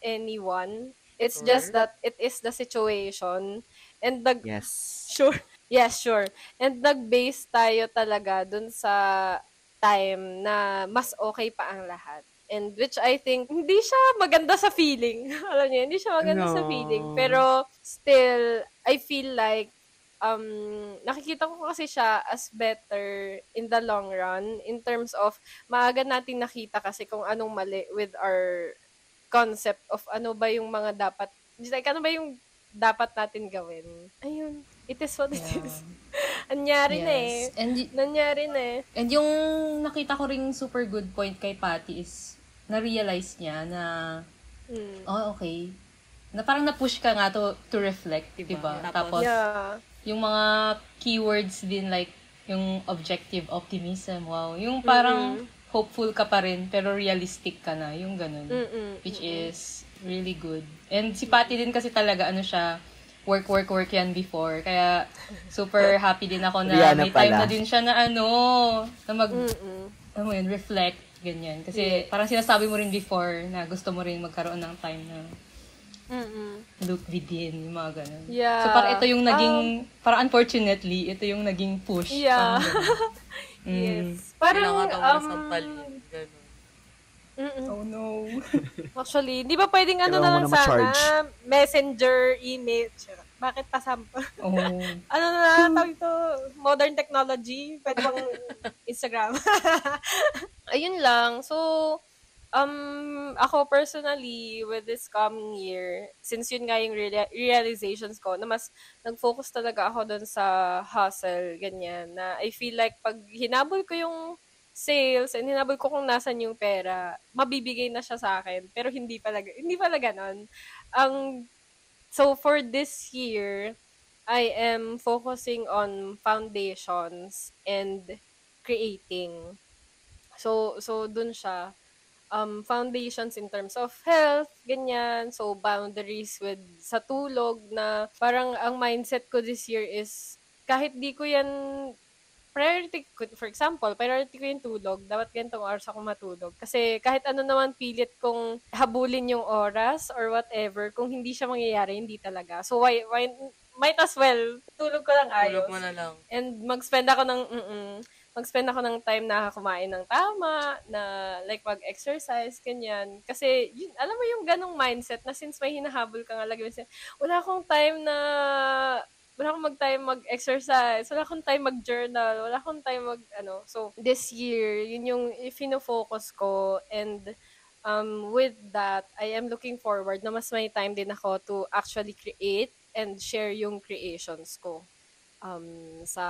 anyone. It's just Sure. that it is the situation. And Yes. sure. Yes, sure. And nag-base tayo talaga dun sa time na mas okay pa ang lahat. And which I think, hindi siya maganda sa feeling. Alam niyo, hindi siya maganda sa feeling. No. Pero still, I feel like nakikita ko kasi siya as better in the long run in terms of maaga nating nakita kasi kung anong mali with our concept of ano ba yung mga dapat, like ano ba yung dapat natin gawin. Ayun. It is what it is. Anyari na eh. Nangyari na eh. And yung nakita ko ring super good point kay Patty is na-realize niya na okay. Na parang na-push ka nga to reflect, diba? Tapos yeah. Yung mga keywords din like yung objective optimism, wow. Yung parang hopeful ka pa rin pero realistic ka na, yung ganun. Which is really good. And si Patty din kasi talaga ano siya, work yan before. Kaya super happy din ako na Rihanna may time pala. na din siya na na mag ano yun, reflect, ganyan. Kasi parang sinasabi mo rin before na gusto mo rin magkaroon ng time na look within, yung mga ganun. Yeah. So, parang ito yung naging, parang unfortunately, ito yung naging push. Yeah. Parang Yes. Parang, Kailangan daw na sampalin. Ganun. oh no. Actually, di ba pwedeng ano na Kailangan lang mo na sana, ma-charge. messenger, email, bakit pa sampa? Oh. Ano na, tawag ito, modern technology, pwede bang Instagram. Ayun lang. So, ako personally, with this coming year, since yun nga yung realizations ko, na mas nag-focus talaga ako dun sa hustle, ganyan, na I feel like pag hinabol ko yung sales and hinabol ko kung nasan yung pera, mabibigay na siya sa akin. Pero hindi pala ganon. So for this year, I am focusing on foundations and creating. So dun siya. Foundations in terms of health, ganyan. So, boundaries sa tulog na parang ang mindset ko this year is kahit di ko yan priority ko, for example, priority ko yung tulog, dapat ganitong oras ako matulog. Kasi kahit ano naman pilit kong habulin yung oras or whatever, kung hindi siya mangyayari, hindi talaga. So, why might as well, tulog ko lang ayos. Tulog mo na lang. And mag-spend ako ng time na kumain ng tama, na like mag-exercise, ganyan. Kasi, yun, alam mo yung ganong mindset na since may hinahabol ka nga, lagi wala akong time mag-exercise, wala akong time mag-journal, wala akong time So, this year, yun yung fino-focus ko, and with that, I am looking forward na mas may time din ako to actually create and share yung creations ko sa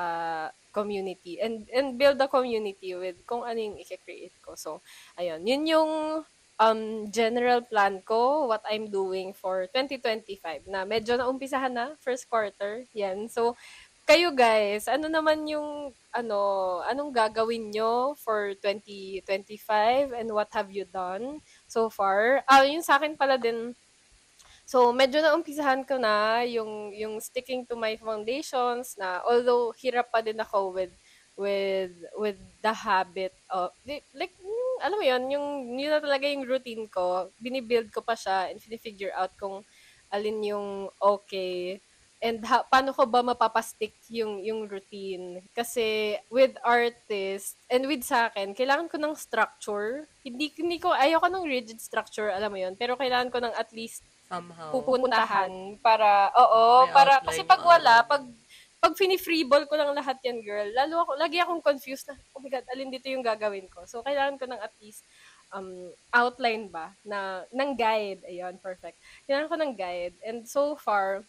community and build a community with kung ano yung i-create ko. So, ayun. Yun yung general plan ko, what I'm doing for 2025 na medyo naumpisahan na, first quarter. Yan. So, kayo guys, ano naman yung anong gagawin nyo for 2025 and what have you done so far? Yun sa akin pala din. So, medyo naumpisahan ko na yung sticking to my foundations na although hirap pa din ako with the habit of, like, alam mo yun na talaga yung routine ko, binibuild ko pa siya and figure out kung alin yung okay and paano ko ba mapapastick yung routine. Kasi with artists and with sa akin, kailangan ko ng structure. Ayoko ng rigid structure, alam mo yun, pero kailangan ko ng at least Somehow. pupuntahan para kasi pag wala, pag fini-freeball ko lang lahat yan, girl, lagi akong confused na, oh my God, alin dito yung gagawin ko. So, kailangan ko ng at least outline ba ng guide. Ayun, perfect. Kailangan ko ng guide. And so far,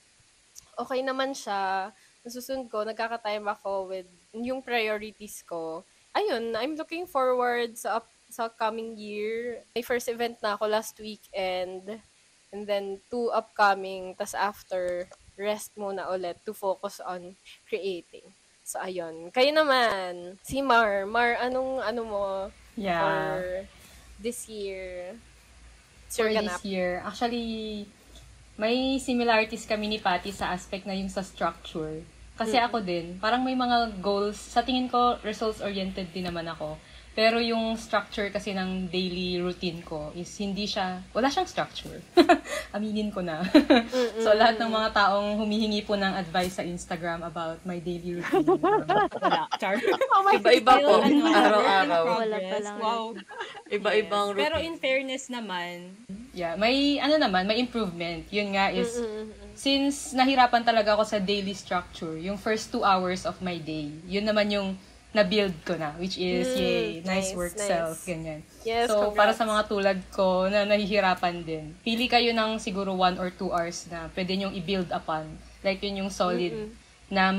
okay naman siya. Nasusunod ko, nagkaka-time ako with yung priorities ko. Ayun, I'm looking forward sa coming year. My first event na ako last weekend. And then, 2 upcoming. Tas after, rest muna ulit to focus on creating. So, ayun. Kayo naman, si Mar, anong mo for this year? For this year, actually, may similarities kami ni Patty sa aspect na yung sa structure. Kasi ako din, parang may mga goals, sa tingin ko, results-oriented din naman ako. Pero yung structure kasi ng daily routine ko is wala siyang structure. Aminin ko na. So, lahat ng mga taong humihingi po ng advice sa Instagram about my daily routine. Wala. Char. Iba-iba po, araw-araw. Wala pa lang. Wow. Iba-ibang routine. Pero in fairness naman, may may improvement. Yun nga is, since nahirapan talaga ako sa daily structure, yung first 2 hours of my day, yun naman yung na-build ko na, which is, nice work self, ganyan. Yes, so, congrats. para sa mga tulad ko na nahihirapan din, pili kayo ng siguro 1 or 2 hours na pwede nyong i-build upon. Like, yun yung solid na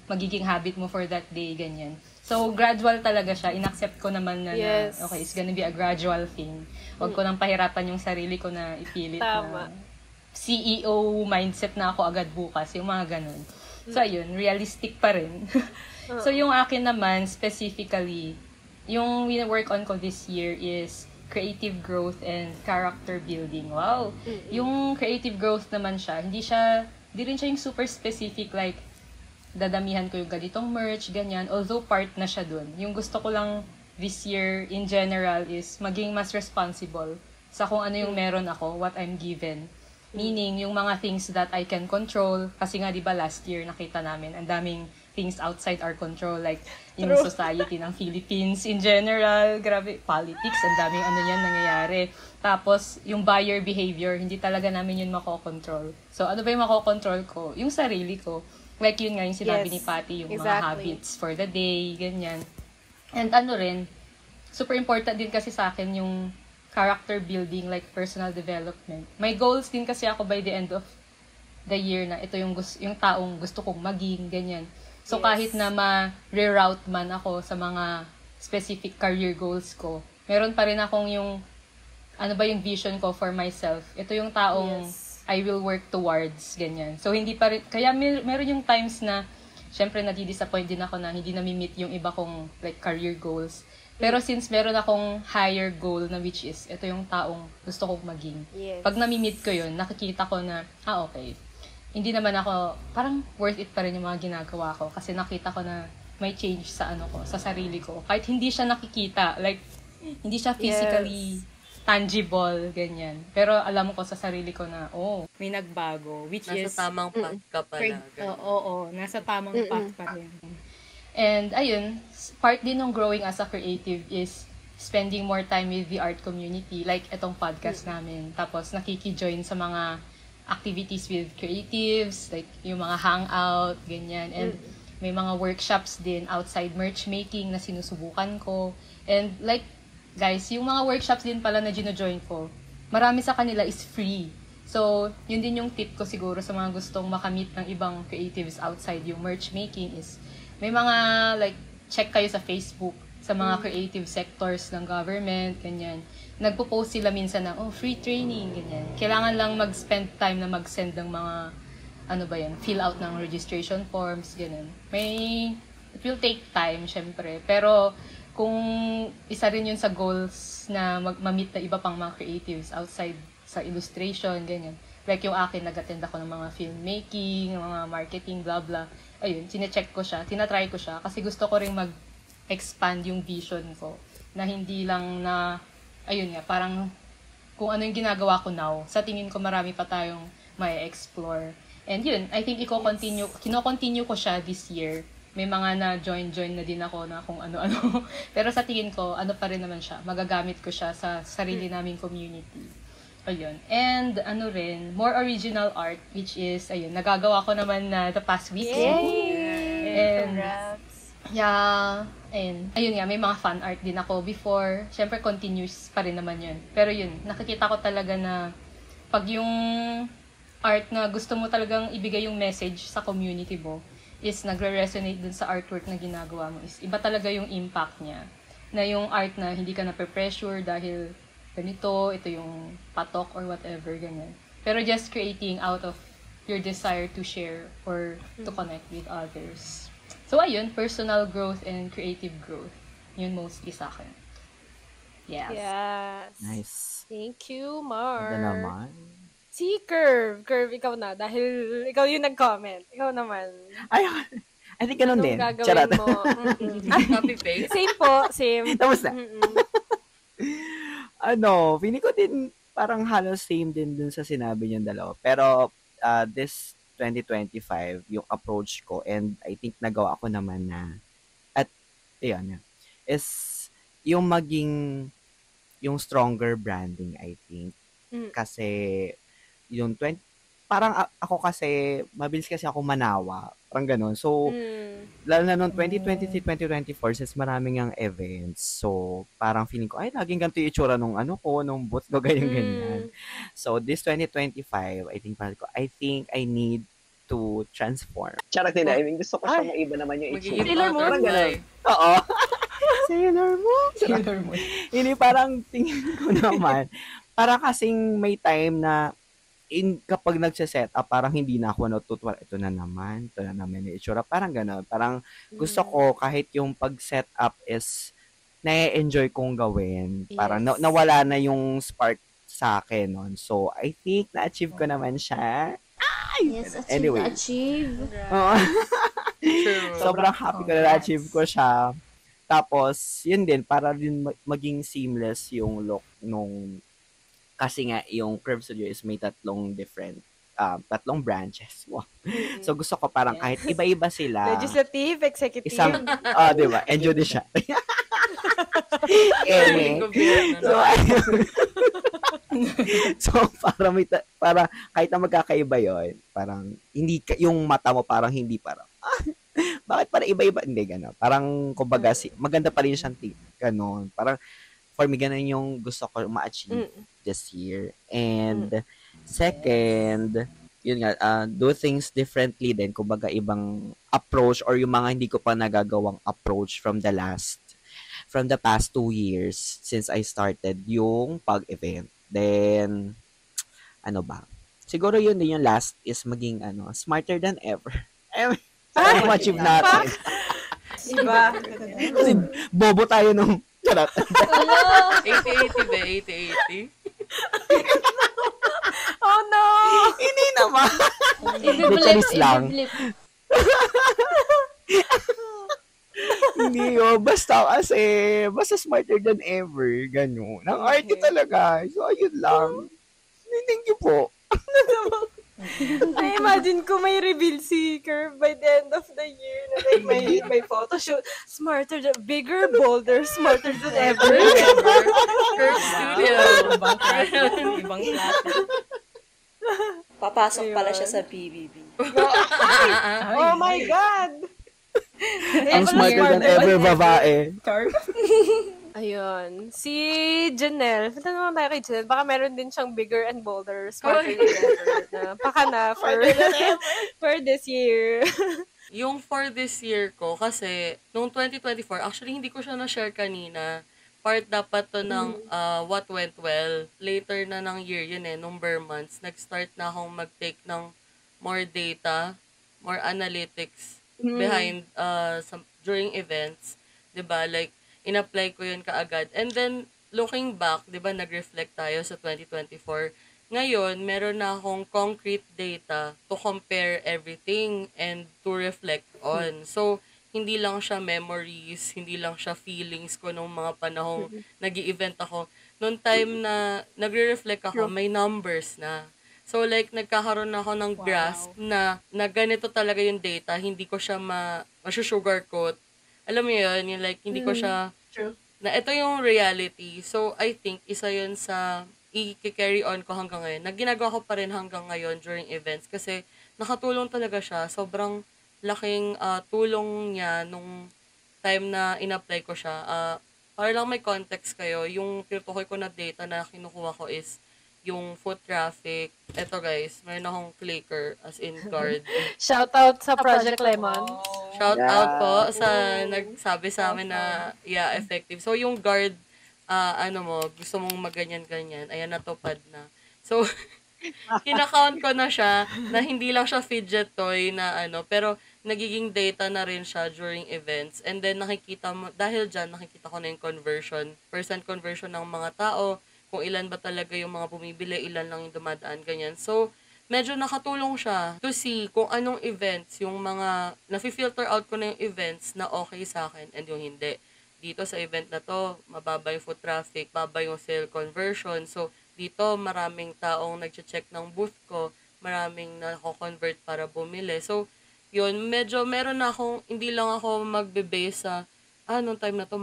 magiging habit mo for that day, ganyan. So, gradual talaga siya. In-accept ko naman na, okay, it's gonna be a gradual thing. Huwag ko nang pahirapan yung sarili ko na ipilit na CEO mindset na ako agad bukas, yung mga ganun. So, ayun, realistic pa rin. So, yung akin naman, specifically, yung work on ko this year is creative growth and character building. Wow! Yung creative growth naman siya, hindi rin siya yung super specific, like, dadamihan ko yung ganitong merch, ganyan. Although part na siya dun. Yung gusto ko lang this year, in general, is maging mas responsible sa kung ano yung meron ako, what I'm given. Meaning, yung mga things that I can control. Kasi nga, di ba, last year, nakita namin, ang daming things outside our control, like yung society ng Philippines in general, grabe, politics, ang daming yan nangyayari. Tapos, yung buyer behavior, hindi talaga namin yun makokontrol. So, ano ba yung makokontrol ko? Yung sarili ko. Like yun nga, yung sinabi ni Patty, yung mga habits for the day, ganyan. And super important din kasi sa akin yung character building, like personal development. May goals din kasi ako by the end of the year na ito yung taong gusto kong maging, ganyan. So, kahit na ma-reroute man ako sa mga specific career goals ko, meron pa rin akong yung vision ko for myself. Ito yung taong I will work towards, ganyan. So, hindi pa rin, kaya meron yung times na, syempre, nadi-disappoint din ako na hindi na-meet yung iba kong, like, career goals. Pero since meron akong higher goal na which is, ito yung taong gusto kong maging. Pag na-meet ko yun, nakikita ko na, okay, hindi naman ako, parang worth it pa rin yung mga ginagawa ko kasi nakita ko na may change sa sa sarili ko. Kahit hindi siya nakikita, like, hindi siya physically tangible, ganyan. Pero alam ko sa sarili ko na, may nagbago, which is... Nasa tamang path ka pala. Oo, nasa tamang path pa rin. And, ayun, part din ng growing as a creative is spending more time with the art community, like itong podcast namin. Tapos, nakiki-join sa mga activities with creatives, like yung mga hangout, ganyan. And may mga workshops din outside merch making na sinusubukan ko. And like, guys, yung mga workshops din pala na gino-join ko, marami sa kanila is free. So, yun din yung tip ko siguro sa mga gustong makamit ng ibang creatives outside yung merch making is, may mga, like, check kayo sa Facebook, sa mga creative sectors ng government, ganyan. Nagpo-post sila minsan ng, free training, ganyan. Kailangan lang mag-spend time na mag-send ng mga, fill out ng registration forms, ganyan. It will take time, syempre. Pero, kung isa rin yun sa goals na ma-meet na iba pang mga creatives outside sa illustration, ganyan. Like yung akin, nag-attend ako ng mga filmmaking, mga marketing, blah, blah. Ayun, sinecheck ko siya, tinatry ko siya, kasi gusto ko rin mag-expand yung vision ko. Na hindi lang na, ayun nga, parang kung ano yung ginagawa ko now, sa tingin ko marami pa tayong may explore. And yun, I think kino-continue ko siya this year. May mga na-join na din ako na kung ano-ano. Pero sa tingin ko, pa rin naman siya. Magagamit ko siya sa sarili naming community. Ayun. And more original art, which is, nagagawa ko naman na the past week. Yay! And, and ayun nga, may mga fan art din ako before. Siyempre, continuous pa rin naman yun. Pero yun, nakikita ko talaga na pag yung art na gusto mo talagang ibigay yung message sa community mo, is nagre-resonate dun sa artwork na ginagawa mo. Is iba talaga yung impact niya. Na yung art na hindi ka na-pressure dahil ganito, ito yung patok or whatever, ganyan. Pero just creating out of your desire to share or to connect with others. So, ayun, personal growth and creative growth. Yun mostly sa akin. Yes. Yes. Nice. Thank you, Mar. Ganda naman. Si Curve. Curve, ikaw na. Dahil ikaw yung nag-comment. Ikaw naman. Ay, I think ganun din. Anong gagawin Charot. mo? Copy-paste. Same po. Same. Tapos na. Feeling ko din parang halos same din dun sa sinabi niyong dalawa. Pero this 2025, yung approach ko, and I think nagawa ko naman na, at yun, is yung maging, yung stronger branding, I think. Kasi, yung parang ako kasi, mabilis kasi ako manawa. Parang ganun. So, lalo na noong 2023, 2024, since maraming ang events. So, parang feeling ko, ay, laging ganito yung itsura nung nung booth ko, ganyan. So, this 2025, I think I need to transform. Charot din, I mean, gusto ko siya maiba naman yung itsura. Sailor Moon? Parang ganun. Oo. Sailor Moon. Sailor Moon. Hindi, parang tingin ko naman, parang kasing may time na kapag nagse-set up, parang hindi na ako natutuwa. Ito na naman yung itsura. Parang gano'n. Parang gusto ko kahit yung pag-set up is na-enjoy kong gawin. Parang nawala na yung spark sa akin nun. So, I think na-achieve ko naman siya. Yes, achieve. Oo. True. Sobrang happy ko na na-achieve ko siya. Tapos, yun din, para din maging seamless yung look nung, kasi nga, yung Curve Studio is may tatlong branches. Wow. So, gusto ko parang kahit iba-iba sila. Legislative, executive. Isang, di ba? And judicial. So, so, para kahit na magkakaiba yun, parang, hindi, yung mata mo parang hindi parang, bakit parang iba-iba? Hindi, gano'n. Parang, kumbaga, maganda pa rin siyang gano'n. Parang, for me, ganun yung gusto ko ma-achieve this year. And, second, yun nga, do things differently din. Kumbaga, ibang approach or yung mga hindi ko pa nagagawang approach from the past 2 years since I started yung pag-event. Then, ano ba? Siguro yun din yung last is maging, smarter than ever. Ma-achieve natin. Diba? Kasi, bobo tayo nung, charot. 80-80 ba? 80-80? Oh no! Hindi naman. I-blip, charis lang. i-blip. Hindi basta smarter than ever, gano'n. Ang arte talaga. So, ayun lang. Thank you po. I imagine ko may reveal si Curve by the end of the year na like may photo shoot. Smarter than, bigger, bolder, smarter than ever. Curve Studio. Ibang klase. Papasok pala siya sa PBB. Oh my God! Ang smarter than ever, babae. Ayun. Si Janelle. Punta naman tayo kay Janelle. Baka meron din siyang bigger and bolder, smarter than ever. Baka na for this year. Yung for this year ko, kasi nung 2024, actually hindi ko siya na-share kanina. Part dapat to ng what went well. Later na ng year yun nung bare months, nag-start na akong mag-take ng more data, more analytics behind during events. 'Di ba? Like, in-apply ko yun kaagad. And then, looking back, 'di ba, nag-reflect tayo sa 2024. Ngayon, meron na akong concrete data to compare everything and to reflect on. So, hindi lang siya memories, hindi lang siya feelings ko nung mga panahong nag-i-event ako. Noong time na nagre-reflect ako, may numbers na. So, like, nagkakaroon ako ng grasp na ganito talaga yung data. Hindi ko siya ma-sugarcoat. Alam mo yun, yung like, hindi ko siya, na ito yung reality. So, I think, isa yun sa i-carry on ko hanggang ngayon. Ginagawa ko pa rin hanggang ngayon during events kasi nakatulong talaga siya. Sobrang laking tulong niya nung time na in-apply ko siya. Para lang may context kayo, yung tinutukoy ko na data na kinukuha ko is yung foot traffic. Eto guys, mayroon akong clicker as in guard. Shout out sa Project Lemon. Shout out po sa nagsabi sa amin na effective. So yung guard, gusto mong maganyan-ganyan, ayan, natupad na. So, kinakount ko na siya na hindi lang siya fidget toy na pero nagiging data na rin siya during events. And then nakikita mo, dahil dyan, nakikita ko na yung percent conversion ng mga tao, kung ilan ba talaga yung mga bumibili, ilan lang yung dumadaan, ganyan. So, medyo nakatulong siya to see kung anong events, yung mga, nafi-filter out ko na yung events na okay sa akin and yung hindi. Dito sa event na to, mababa yung foot traffic, mababa yung sale conversion. So, dito maraming taong nagche-check ng booth ko, maraming nako-convert para bumili. So, yun, medyo meron na akong, hindi lang ako magbe-base sa, nung time na to,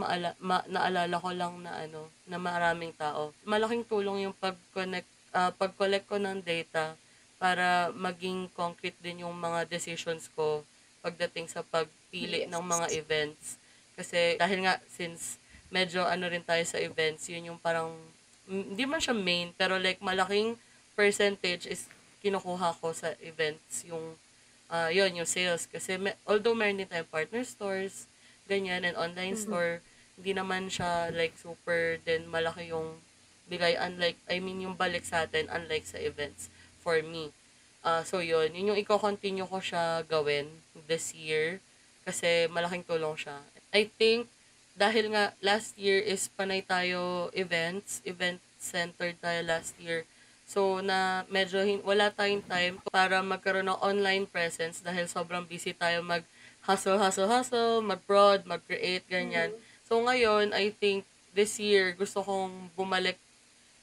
naalala ko lang na na maraming tao. Malaking tulong yung pag-collect ko ng data para maging concrete din yung mga decisions ko pagdating sa pagpili ng mga events. Kasi dahil nga, since medyo rin tayo sa events, yun yung parang, hindi man siya main, pero like malaking percentage is kinukuha ko sa events, yung yung sales. Kasi although meron din tayong partner stores, ganyan, and online store, hindi naman siya like super din malaki yung bigay, yung balik sa atin, unlike sa events for me. So yun yung i-continue ko siya gawin this year kasi malaking tulong siya. I think dahil nga last year is panay tayo event centered tayo last year. So na medyo wala tayong time para magkaroon ng online presence dahil sobrang busy tayo hustle, mag-prod, mag-create, ganyan. So ngayon, I think this year gusto kong bumalik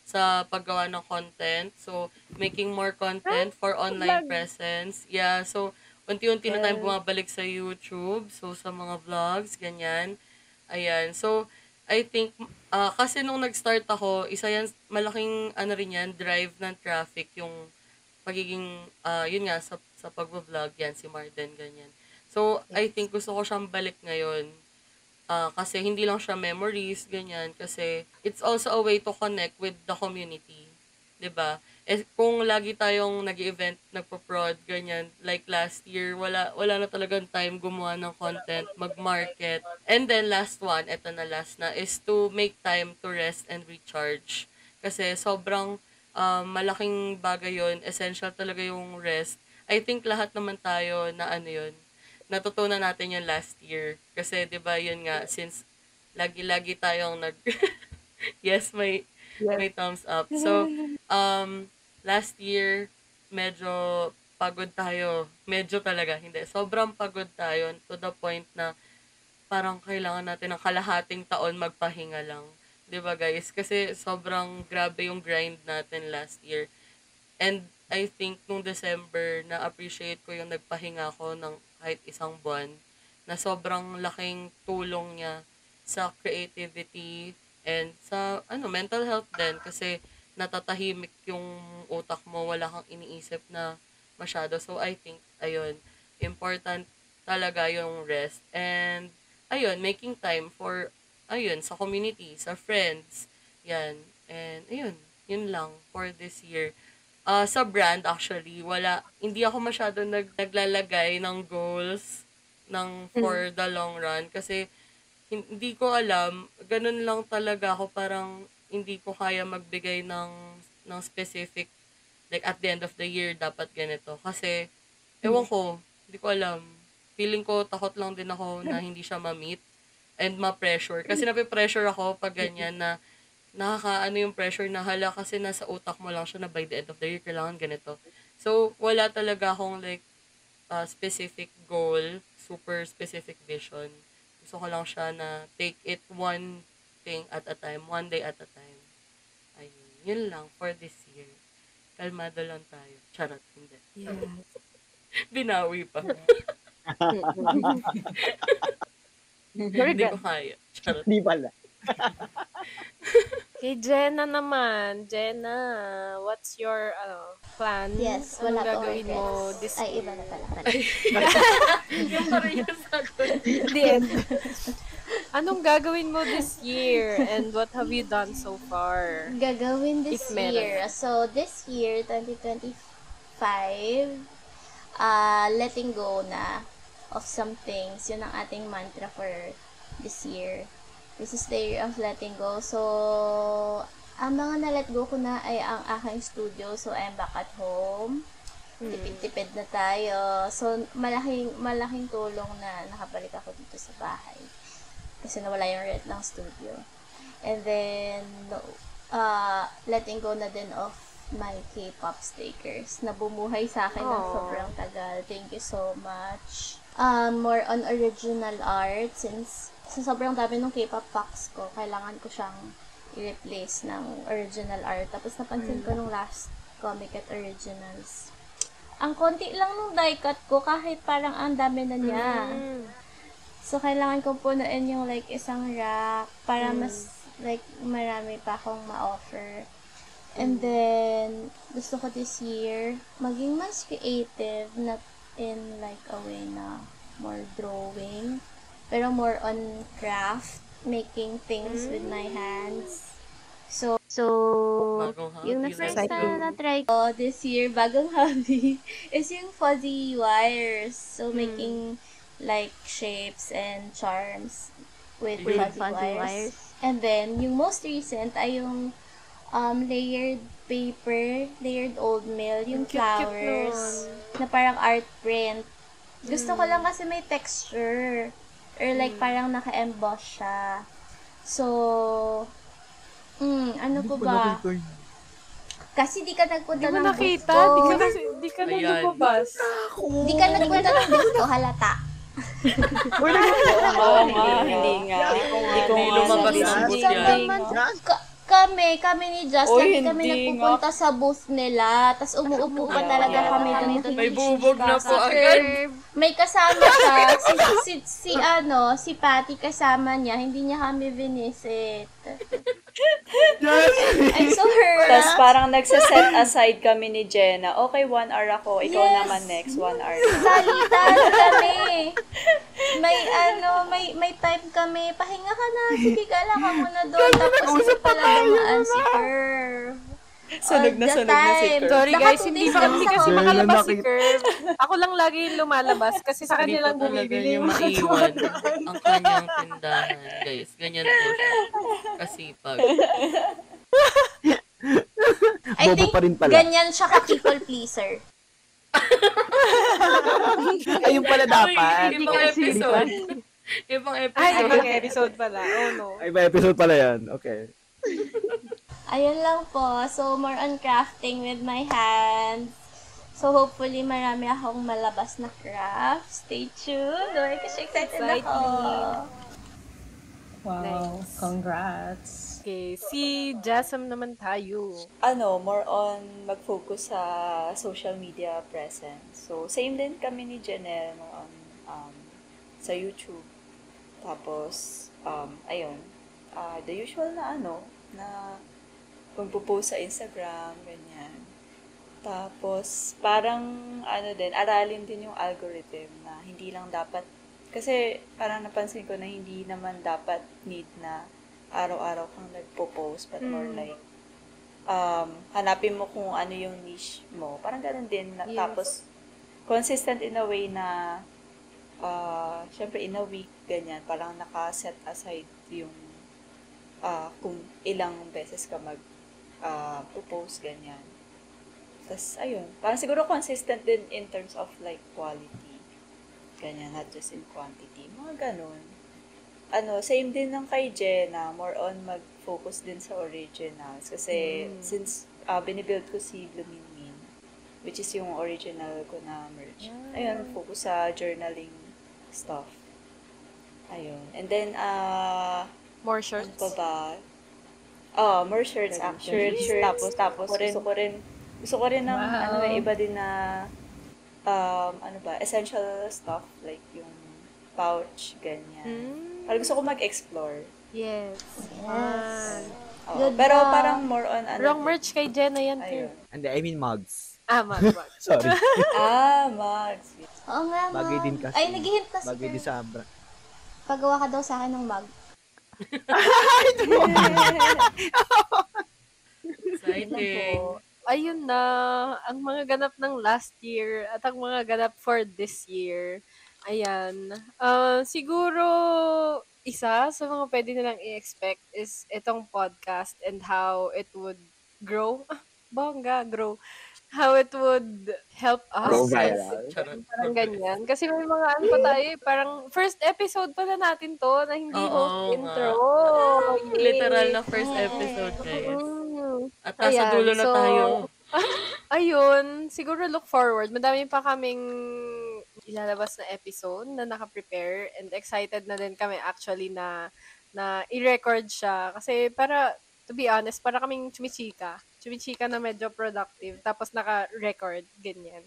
sa paggawa ng content. So, making more content for online presence. Yeah, so, unti-unti na tayong bumabalik sa YouTube. So, sa mga vlogs, ganyan. Ayan. So, I think, kasi nung nag-start ako, isa yan, malaking, rin yan, drive ng traffic, yung pagiging, yun nga, sa pag-vlog, yan, si Marden, ganyan. So, I think gusto ko siyang balik ngayon. Kasi hindi lang siya memories, ganyan. Kasi it's also a way to connect with the community. 'Di ba? Kung lagi tayong nag-event, nagpo-prod, ganyan, like last year, wala na talagang time gumawa ng content, mag-market. And then last one, eto na last na, is to make time to rest and recharge. Kasi sobrang malaking bagay yon, essential talaga yung rest. I think lahat naman tayo na yun, natutunan natin yung last year. Kasi, di ba, yun nga, since lagi-lagi tayong yes, may thumbs up. So, last year, medyo pagod tayo. Medyo talaga, hindi. Sobrang pagod tayo to the point na parang kailangan natin ng kalahating taon magpahinga lang. Di ba, guys? Kasi sobrang grabe yung grind natin last year. And I think nung December, na-appreciate ko yung nagpahinga ko ng kahit isang buwan, na sobrang laking tulong niya sa creativity and sa mental health din kasi natatahimik yung utak mo, wala kang iniisip na masyado. So I think ayun, important talaga yung rest and ayun, making time for sa community, sa friends. Yan. And ayun, yun lang for this year. Sa brand, actually, hindi ako masyado naglalagay ng goals for the long run kasi hindi ko alam, ganun lang talaga ako, parang hindi ko kaya magbigay ng specific, like at the end of the year, dapat ganito. Kasi, ewan ko, hindi ko alam. Feeling ko, takot lang din ako na hindi siya ma-meet and ma-pressure. Kasi nape-pressure ako pag ganyan na yung pressure na hala kasi nasa utak mo lang siya na by the end of the year kailangan ganito. So, wala talaga akong like specific goal, super specific vision. Gusto ko lang siya na take it one thing at a time, one day at a time. Ayun. Yun lang for this year. Kalmado lang tayo. Charot, hindi. Yeah. Binawi pa. Hindi ko kaya. Charot. Di pala. Kay Jenna naman. Jenna, what's your plan? Yes, Anong wala po. gagawin mo this Ay, year? iba na pala. Yung parang yung sagot. The end. Anong gagawin mo this year? And what have you done so far? Gagawin this If meron. year. So, this year, 2025, letting go na of some things. Yun ang ating mantra for this year. This is the year of letting go. So, ang mga na-let go ko na ay ang aking studio. So, I'm back at home. Tipid-tipid na tayo. So, malaking tulong na nakabalik ako dito sa bahay. Kasi nawala yung rent ng studio. And then, letting go na din of my K-pop stickers na bumuhay sa akin ng sobrang tagal. Thank you so much. More on original art since sa sobrang dami ng K-pop packs ko, kailangan ko siyang i-replace ng original art. Tapos napansin ko nung last Comic at Originals. Ang konti lang nung die cut ko kahit parang ang dami na niya. So, kailangan ko punuin yung like isang rack para mas like marami pa akong ma-offer. And then, gusto ko this year maging mas creative, not in like a way na more drawing, pero more on craft, making things with my hands. So yung na first na try ko this year, bagong hobby, is yung fuzzy wires. So, making like shapes and charms with fuzzy wires. And then, yung most recent ay yung layered paper, layered oatmeal, yung flowers, na parang art print. Gusto ko lang kasi may texture. Or like parang naka-emboss siya. So, ano po ba? Kasi di ka nagpunta ng nakita, booth ko. di ka na lumabas. Di ka nagpunta ng booth ko, halata. Oo nga, hindi nga. Hindi ko nga lumabas ng naman. booth yan. Kami ni Just, lagi kami nagpupunta sa booth nila, tas umuupo pa talaga kami doon. May bubog na po agad. May kasama siya, si Patty kasama niya, hindi niya kami binisit. I saw her. Tapos parang nagsaset aside kami ni Jenna. Okay, 1 hour ako. Ikaw naman next, 1 hour. Salitan kami. May time kami. Pahinga ka na. Sige, gala ka muna doon. Tapos hindi pala dumaan si Curve. Sunog na si Curve. Sorry guys, hindi kasi makalabas si nakita. Curve. Ako lang lagi yung lumalabas kasi sa Hindi kanilang po talaga bumibili niya yung mga maiwan ang kanyang tindahan, guys. Ganyan po siya. Kasipag. I Bobo think pa rin pala. ganyan siya ka-people pleaser. Ayun pala dapat. Ibang episode. Ibang Ay, episode. ibang episode pala. Oh no. Ay, may episode pala yan. Okay. Ayun lang po. So, more on crafting with my hands. So, hopefully, marami akong malabas na craft. Stay tuned. Doy, kasi excited ako. Wow, congrats. Okay, si Jasmine naman tayo. More on mag-focus sa social media presence. So, same din kami ni Janelle on sa YouTube. Tapos, the usual na na pagpo-post sa Instagram, ganyan. Tapos, parang, aralin din yung algorithm na hindi lang dapat, kasi parang napansin ko na hindi naman dapat need na araw-araw kang nagpo-post, but more like, hanapin mo kung ano yung niche mo. Parang ganun din. Yes. Tapos, consistent in a way na, syempre in a week, ganyan, parang naka-set aside yung kung ilang beses ka post, ganyan. Tapos, ayun. Parang siguro consistent din in terms of like quality. Ganyan, not just in quantity. Mga ganun. Same din ng kay Jenna, more on mag-focus din sa originals. Kasi, since binibuild ko si Luminmin, which is yung original ko na merch. Ayun, focus sa journaling stuff. Ayun. And then, More shirts. ano pa ba? More shirts actually. Shirts. Tapos gusto ko rin ng iba din na essential stuff like yung pouch, ganyan. Parang gusto ko mag-explore. Yes. Good Pero job. parang more on Wrong merch kay Jenna yan. Ayun. Hindi, I mean mugs. Mag. Sorry. Mugs. Oo nga, Bagay Mom. din kasi. Ay, naghihint na si Bagay din Curve. sa Abra. Pagawa ka daw sa akin ng mug. Exciting. Ayun na, ang mga ganap ng last year at ang mga ganap for this year. Ayan. Siguro, isa sa mga pwede nilang i-expect is itong podcast and how it would grow. Bongga, grow. How it would help us. Go viral. Parang ganyan. Kasi may mga ano pa tayo, parang first episode pa na natin to na hindi Oo host nga. intro. Yay! Literal na first episode, guys. At nasa Ayan, dulo na so, tayo. ayun, siguro look forward. Madami pa kaming ilalabas na episode na naka-prepare and excited na din kami actually na i-record siya. Kasi para, to be honest, para kaming chumichika. Chumichika na medyo productive. Tapos naka-record, ganyan.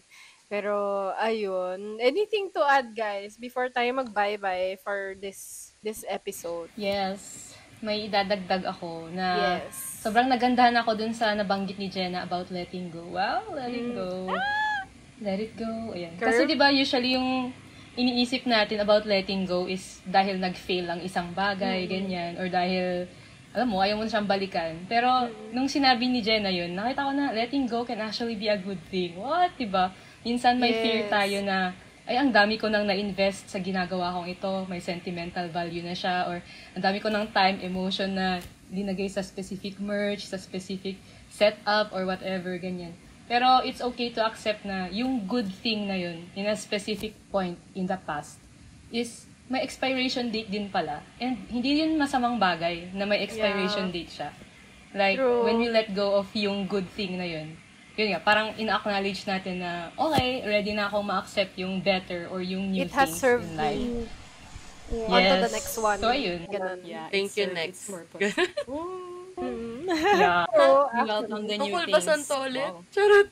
Pero, ayun. Anything to add, guys, before tayo mag-bye-bye for this episode? Yes. May idadagdag ako na Yes. sobrang nagandahan ako dun sa nabanggit ni Jenna about letting go. Wow, let it go. Let it go. Ayan. Kasi di ba usually yung iniisip natin about letting go is dahil nag-fail ang isang bagay, ganyan. Or dahil, alam mo, ayaw mo na siyang balikan. Pero nung sinabi ni Jenna yun, nakita ko na letting go can actually be a good thing. What? Diba? Minsan may fear tayo na ay, ang dami ko nang na-invest sa ginagawa kong ito, may sentimental value na siya, or ang dami ko ng time, emotion na linagay sa specific merch, sa specific setup, or whatever, ganyan. Pero it's okay to accept na yung good thing na yun, in a specific point in the past, is may expiration date din pala. And hindi yun masamang bagay na may expiration date siya. Like, when we let go of yung good thing na yun, yun nga, parang ina-acknowledge natin na, okay, ready na akong ma-accept yung better or yung new It has things served in life. me. Yes. On to the next one. So, ayun. Ganun. Yeah, Thank it you, served next. its purpose. Yeah. You welcome the new Tukul things. ba santo ulit? Wow. Charot.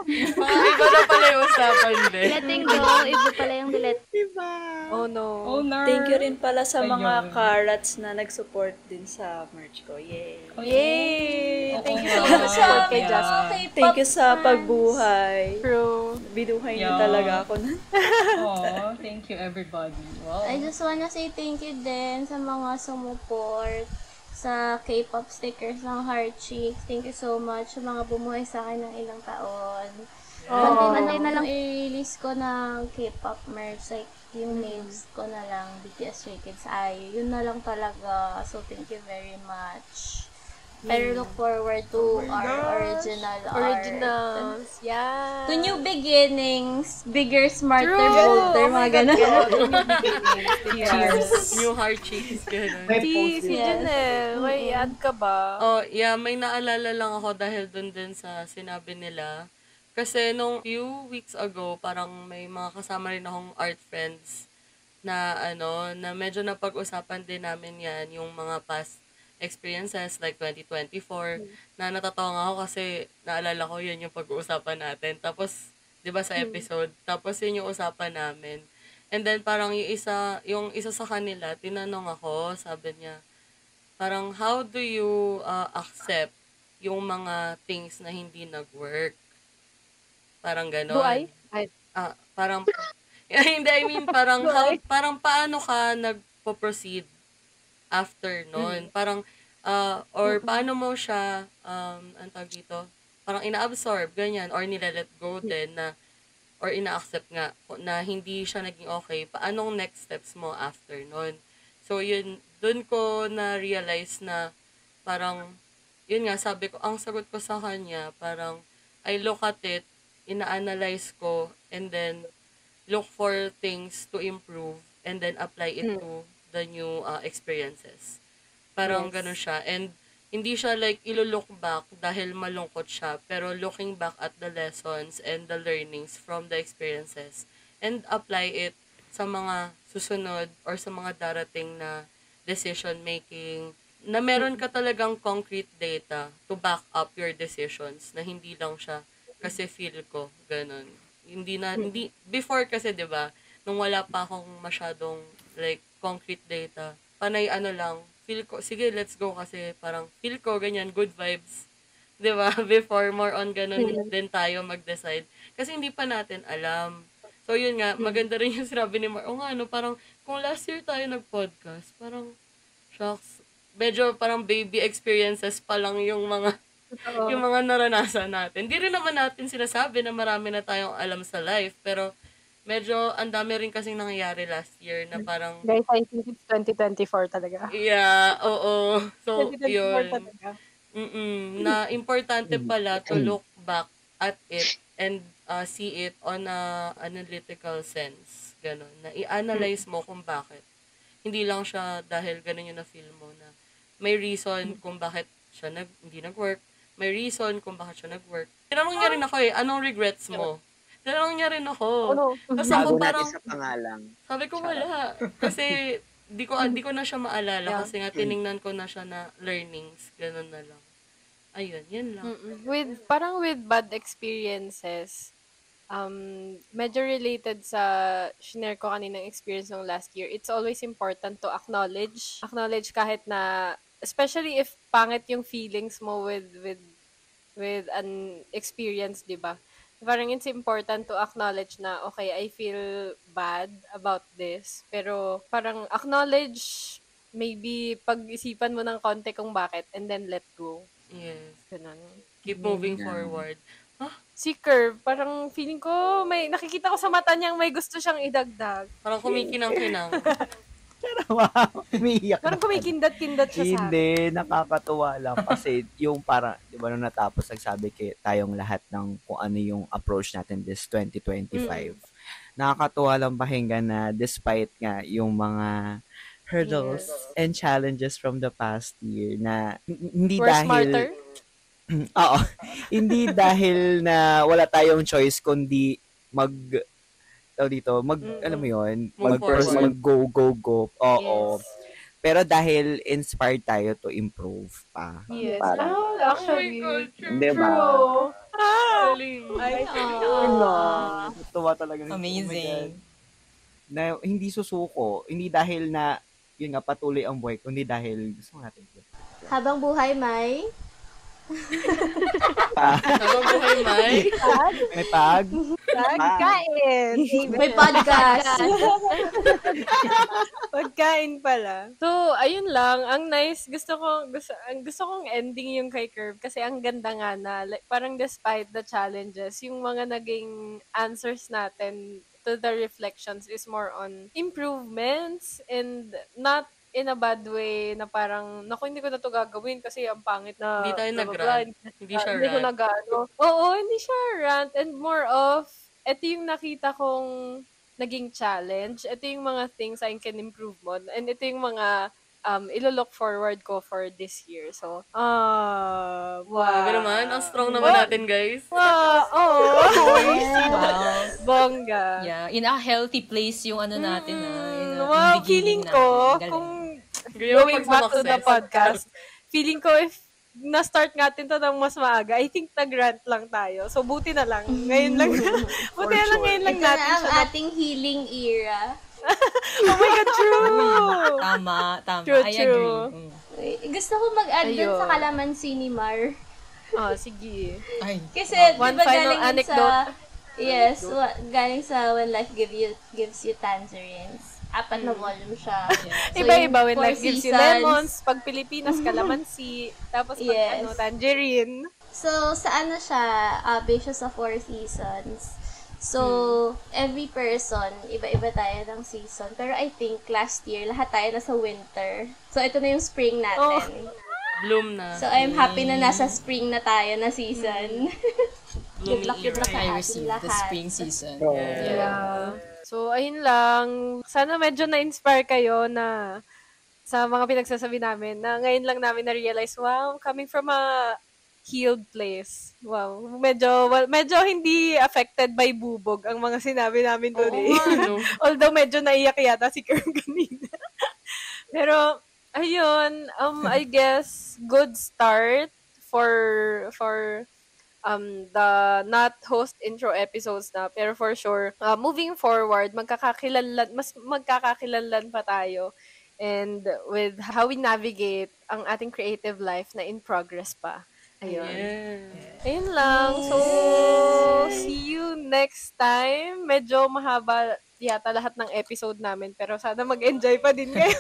Mga iba na pala yung usapan din. Letting go, iba pala yung let. Oh no. Oh, no. Thank you rin pala sa mga Ayun. carrots na nag-support din sa merch ko. Yay! Oh, Yay! Oo Thank you nga. so much sa support kay Yeah. Just. Thank you sa pagbuhay. True. Binuhay niyo Yeah. talaga ako na. Oh, thank you everybody. Wow. I just wanna say thank you din sa mga sumuport sa K-pop stickers ng Heart Cheeks. Thank you so much sa mga bumuhay sa akin ng ilang taon. Antay na lang i-release ko ng K-pop merch. Like, yung names ko na lang, BTS Stray Kids IU. Yun na lang talaga. So, thank you very much. Pero look forward to our original art. Originals. Yeah. To new beginnings, bigger, smarter, True. bolder, Oh my mga ganun. Cheers. New heart cheeks, gano'n. Si Janelle, may add ka ba? Oh, yeah, may naalala lang ako dahil dun din sa sinabi nila. Kasi nung few weeks ago, parang may mga kasama rin akong art friends na na medyo napag-usapan din namin yan, yung mga past experiences like 2024 na natatawa ako kasi naalala ko yun yung pag-uusapan natin. Tapos, 'di ba sa episode, tapos yun yung usapan namin. And then parang yung isa sa kanila, tinanong ako, sabi niya, parang how do you accept yung mga things na hindi nag-work? Parang gano'n. Do I? Parang hindi, I mean parang parang paano ka nagpo-proceed after nun? Parang or paano mo siya ang tawag dito? Parang ina-absorb ganyan or nile-let go din na or ina-accept nga na hindi siya naging okay. Paanong next steps mo after nun? So yun, dun ko na-realize na parang yun nga, sabi ko, ang sagot ko sa kanya, parang I look at it, ina-analyze ko, and then look for things to improve, and then apply it to the new experiences. Parang ganun siya. And hindi siya like ilo-look back dahil malungkot siya, pero looking back at the lessons and the learnings from the experiences and apply it sa mga susunod or sa mga darating na decision making na meron ka talagang concrete data to back up your decisions na hindi lang siya kasi feel ko ganun. Hindi before kasi 'di ba nung wala pa akong masyadong like concrete data, panay lang, feel ko, sige, let's go kasi parang feel ko, ganyan, good vibes. 'Di ba? Before, more on ganun din tayo mag-decide. Kasi hindi pa natin alam. So, yun nga, maganda rin yung sinabi ni Mar. O nga, parang, kung last year tayo nag-podcast, parang, shucks, medyo parang baby experiences pa lang yung mga yung mga naranasan natin. Hindi rin naman natin sinasabi na marami na tayong alam sa life, pero medyo ang dami rin kasing nangyayari last year na parang Guys, I think it's 2024 talaga. yeah, oo. So, 2024 yun. talaga. Na importante pala to look back at it and see it on a analytical sense. Ganon. Na i-analyze mo kung bakit. Hindi lang siya dahil ganon yung na-feel mo na may reason kung bakit hindi nag-work. May reason kung bakit siya nag-work. Tinanong niya rin ako anong regrets mo? Tinanong niya rin ako. Tapos ako Bago parang, natin sa pangalang. sabi ko wala. Kasi, di ko na siya maalala kasi nga tiningnan ko na siya na learnings. Ganun na lang. Ayun, yun lang. With bad experiences, medyo related sa shinare ko kaninang experience ng last year, it's always important to acknowledge kahit na, especially if pangit yung feelings mo with an experience, di ba? Parang it's important to acknowledge na, okay, I feel bad about this, pero parang acknowledge, maybe pag-isipan mo ng konti kung bakit, and then let go. Yes. Ganun. Keep moving forward. Si Curve, parang feeling ko, nakikita ko sa mata niyang may gusto siyang idagdag. Parang kumikinang-kinang. Wow, umiiyak Parang na. kumikindat-kindat siya sa akin. Hindi, nakakatuwa lang. Kasi yung parang, di ba nung natapos, nagsabi tayong lahat ng kung ano yung approach natin this 2025. Nakakatuwa lang pakinggan na despite nga yung mga hurdles and challenges from the past year na hindi We're dahil... smarter? Oo. Hindi dahil na wala tayong choice kundi alam mo yun, go. Oo. Yes. Pero dahil inspired tayo to improve pa. Yes. Parang, Actually, di ba? Tuwa talaga. Amazing. Na hindi susuko, hindi dahil na yun nga patuloy ang buhay, kundi dahil gusto natin. Habang buhay, may Habang buhay, may pag. pagkain. may podcast. Pagkain pala. So, ayun lang. Ang nice. Gusto kong ending yung kay Curve kasi ang ganda nga na. Like, parang despite the challenges, yung mga naging answers natin to the reflections is more on improvements and not in a bad way na parang, naku, hindi ko na to gagawin kasi ang pangit na... Hindi tayo nag-rant. Hindi siya Hindi ko rant. nag-ano. Oo, hindi siya rant. And more of, ito yung nakita kong naging challenge. Ito yung mga things I can improve mo. And ito yung mga ilo-look forward ko for this year. So, wow. Grabe naman. Ang strong naman natin, guys. Wow. Wow. Bongga. Yeah, in a healthy place yung ano natin. Wow, feeling ko, kung going back to the podcast, feeling ko if na-start natin to ng mas maaga, I think nag-rant lang tayo. So, buti na lang. Ngayon lang. Buti na lang ngayon lang Ito na natin ang siya. ating healing era. Oh my God, true! Tama. True, I true. agree. Gusto ko mag-add dun Ayun. sa kalamansi ni Mar. Oh, sige. Ay, Kasi, One di ba final galing yun anecdote. Yes, galing sa When Life Gives You Tangerines. 4 na volume siya. So, Iba-iba. When yung 4 life gives you seasons. lemons, pag Pilipinas, kalamansi, tapos pag Yes. tangerine. So, sa ano siya, based siya sa 4 seasons. So, every person, iba-iba tayo ng season. Pero I think last year, lahat tayo nasa winter. So, ito na yung spring natin. Bloom na. So, I'm happy na nasa spring na tayo na season. Good luck Blooming sa era. I ating received the lahat. spring season. Yeah. So, ayun lang. Sana medyo na-inspire kayo na sa mga pinagsasabi namin na ngayon lang namin na-realize, wow, coming from a healed place. Wow. Medyo hindi affected by bubog ang mga sinabi namin today. Although medyo naiyak yata si Kerm kanina. Pero, ayun, I guess, good start for the not host intro episodes na, pero for sure, moving forward, mas magkakakilanlan pa tayo, and with how we navigate ang ating creative life na in progress pa. Ayun. Ayun lang. So, see you next time. Medyo mahaba yata lahat ng episode namin, pero sana mag-enjoy pa din kayo.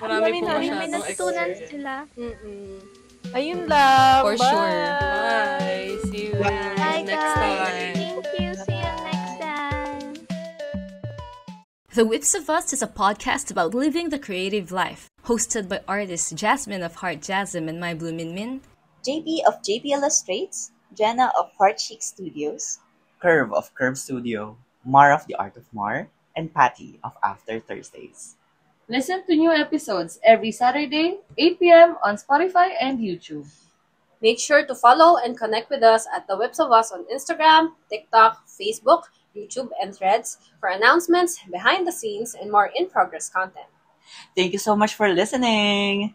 Marami po May masyadong natutunan experience. sila. Ayun lang. For Bye. sure. Bye. See you Bye, next guys. time. Thank you. See you next time. The Whips of Us is a podcast about living the creative life, hosted by artists Jasmine of Heart Jasm and My Blue Min Min, JP of JP Illustrates, Jenna of Heart Chic Studios, Curve of Curve Studio, Mar of The Art of Mar, and Patty of After Thursdays. Listen to new episodes every Saturday, 8 p.m. on Spotify and YouTube. Make sure to follow and connect with us at The Whips of Us on Instagram, TikTok, Facebook, YouTube, and Threads for announcements, behind the scenes, and more in-progress content. Thank you so much for listening.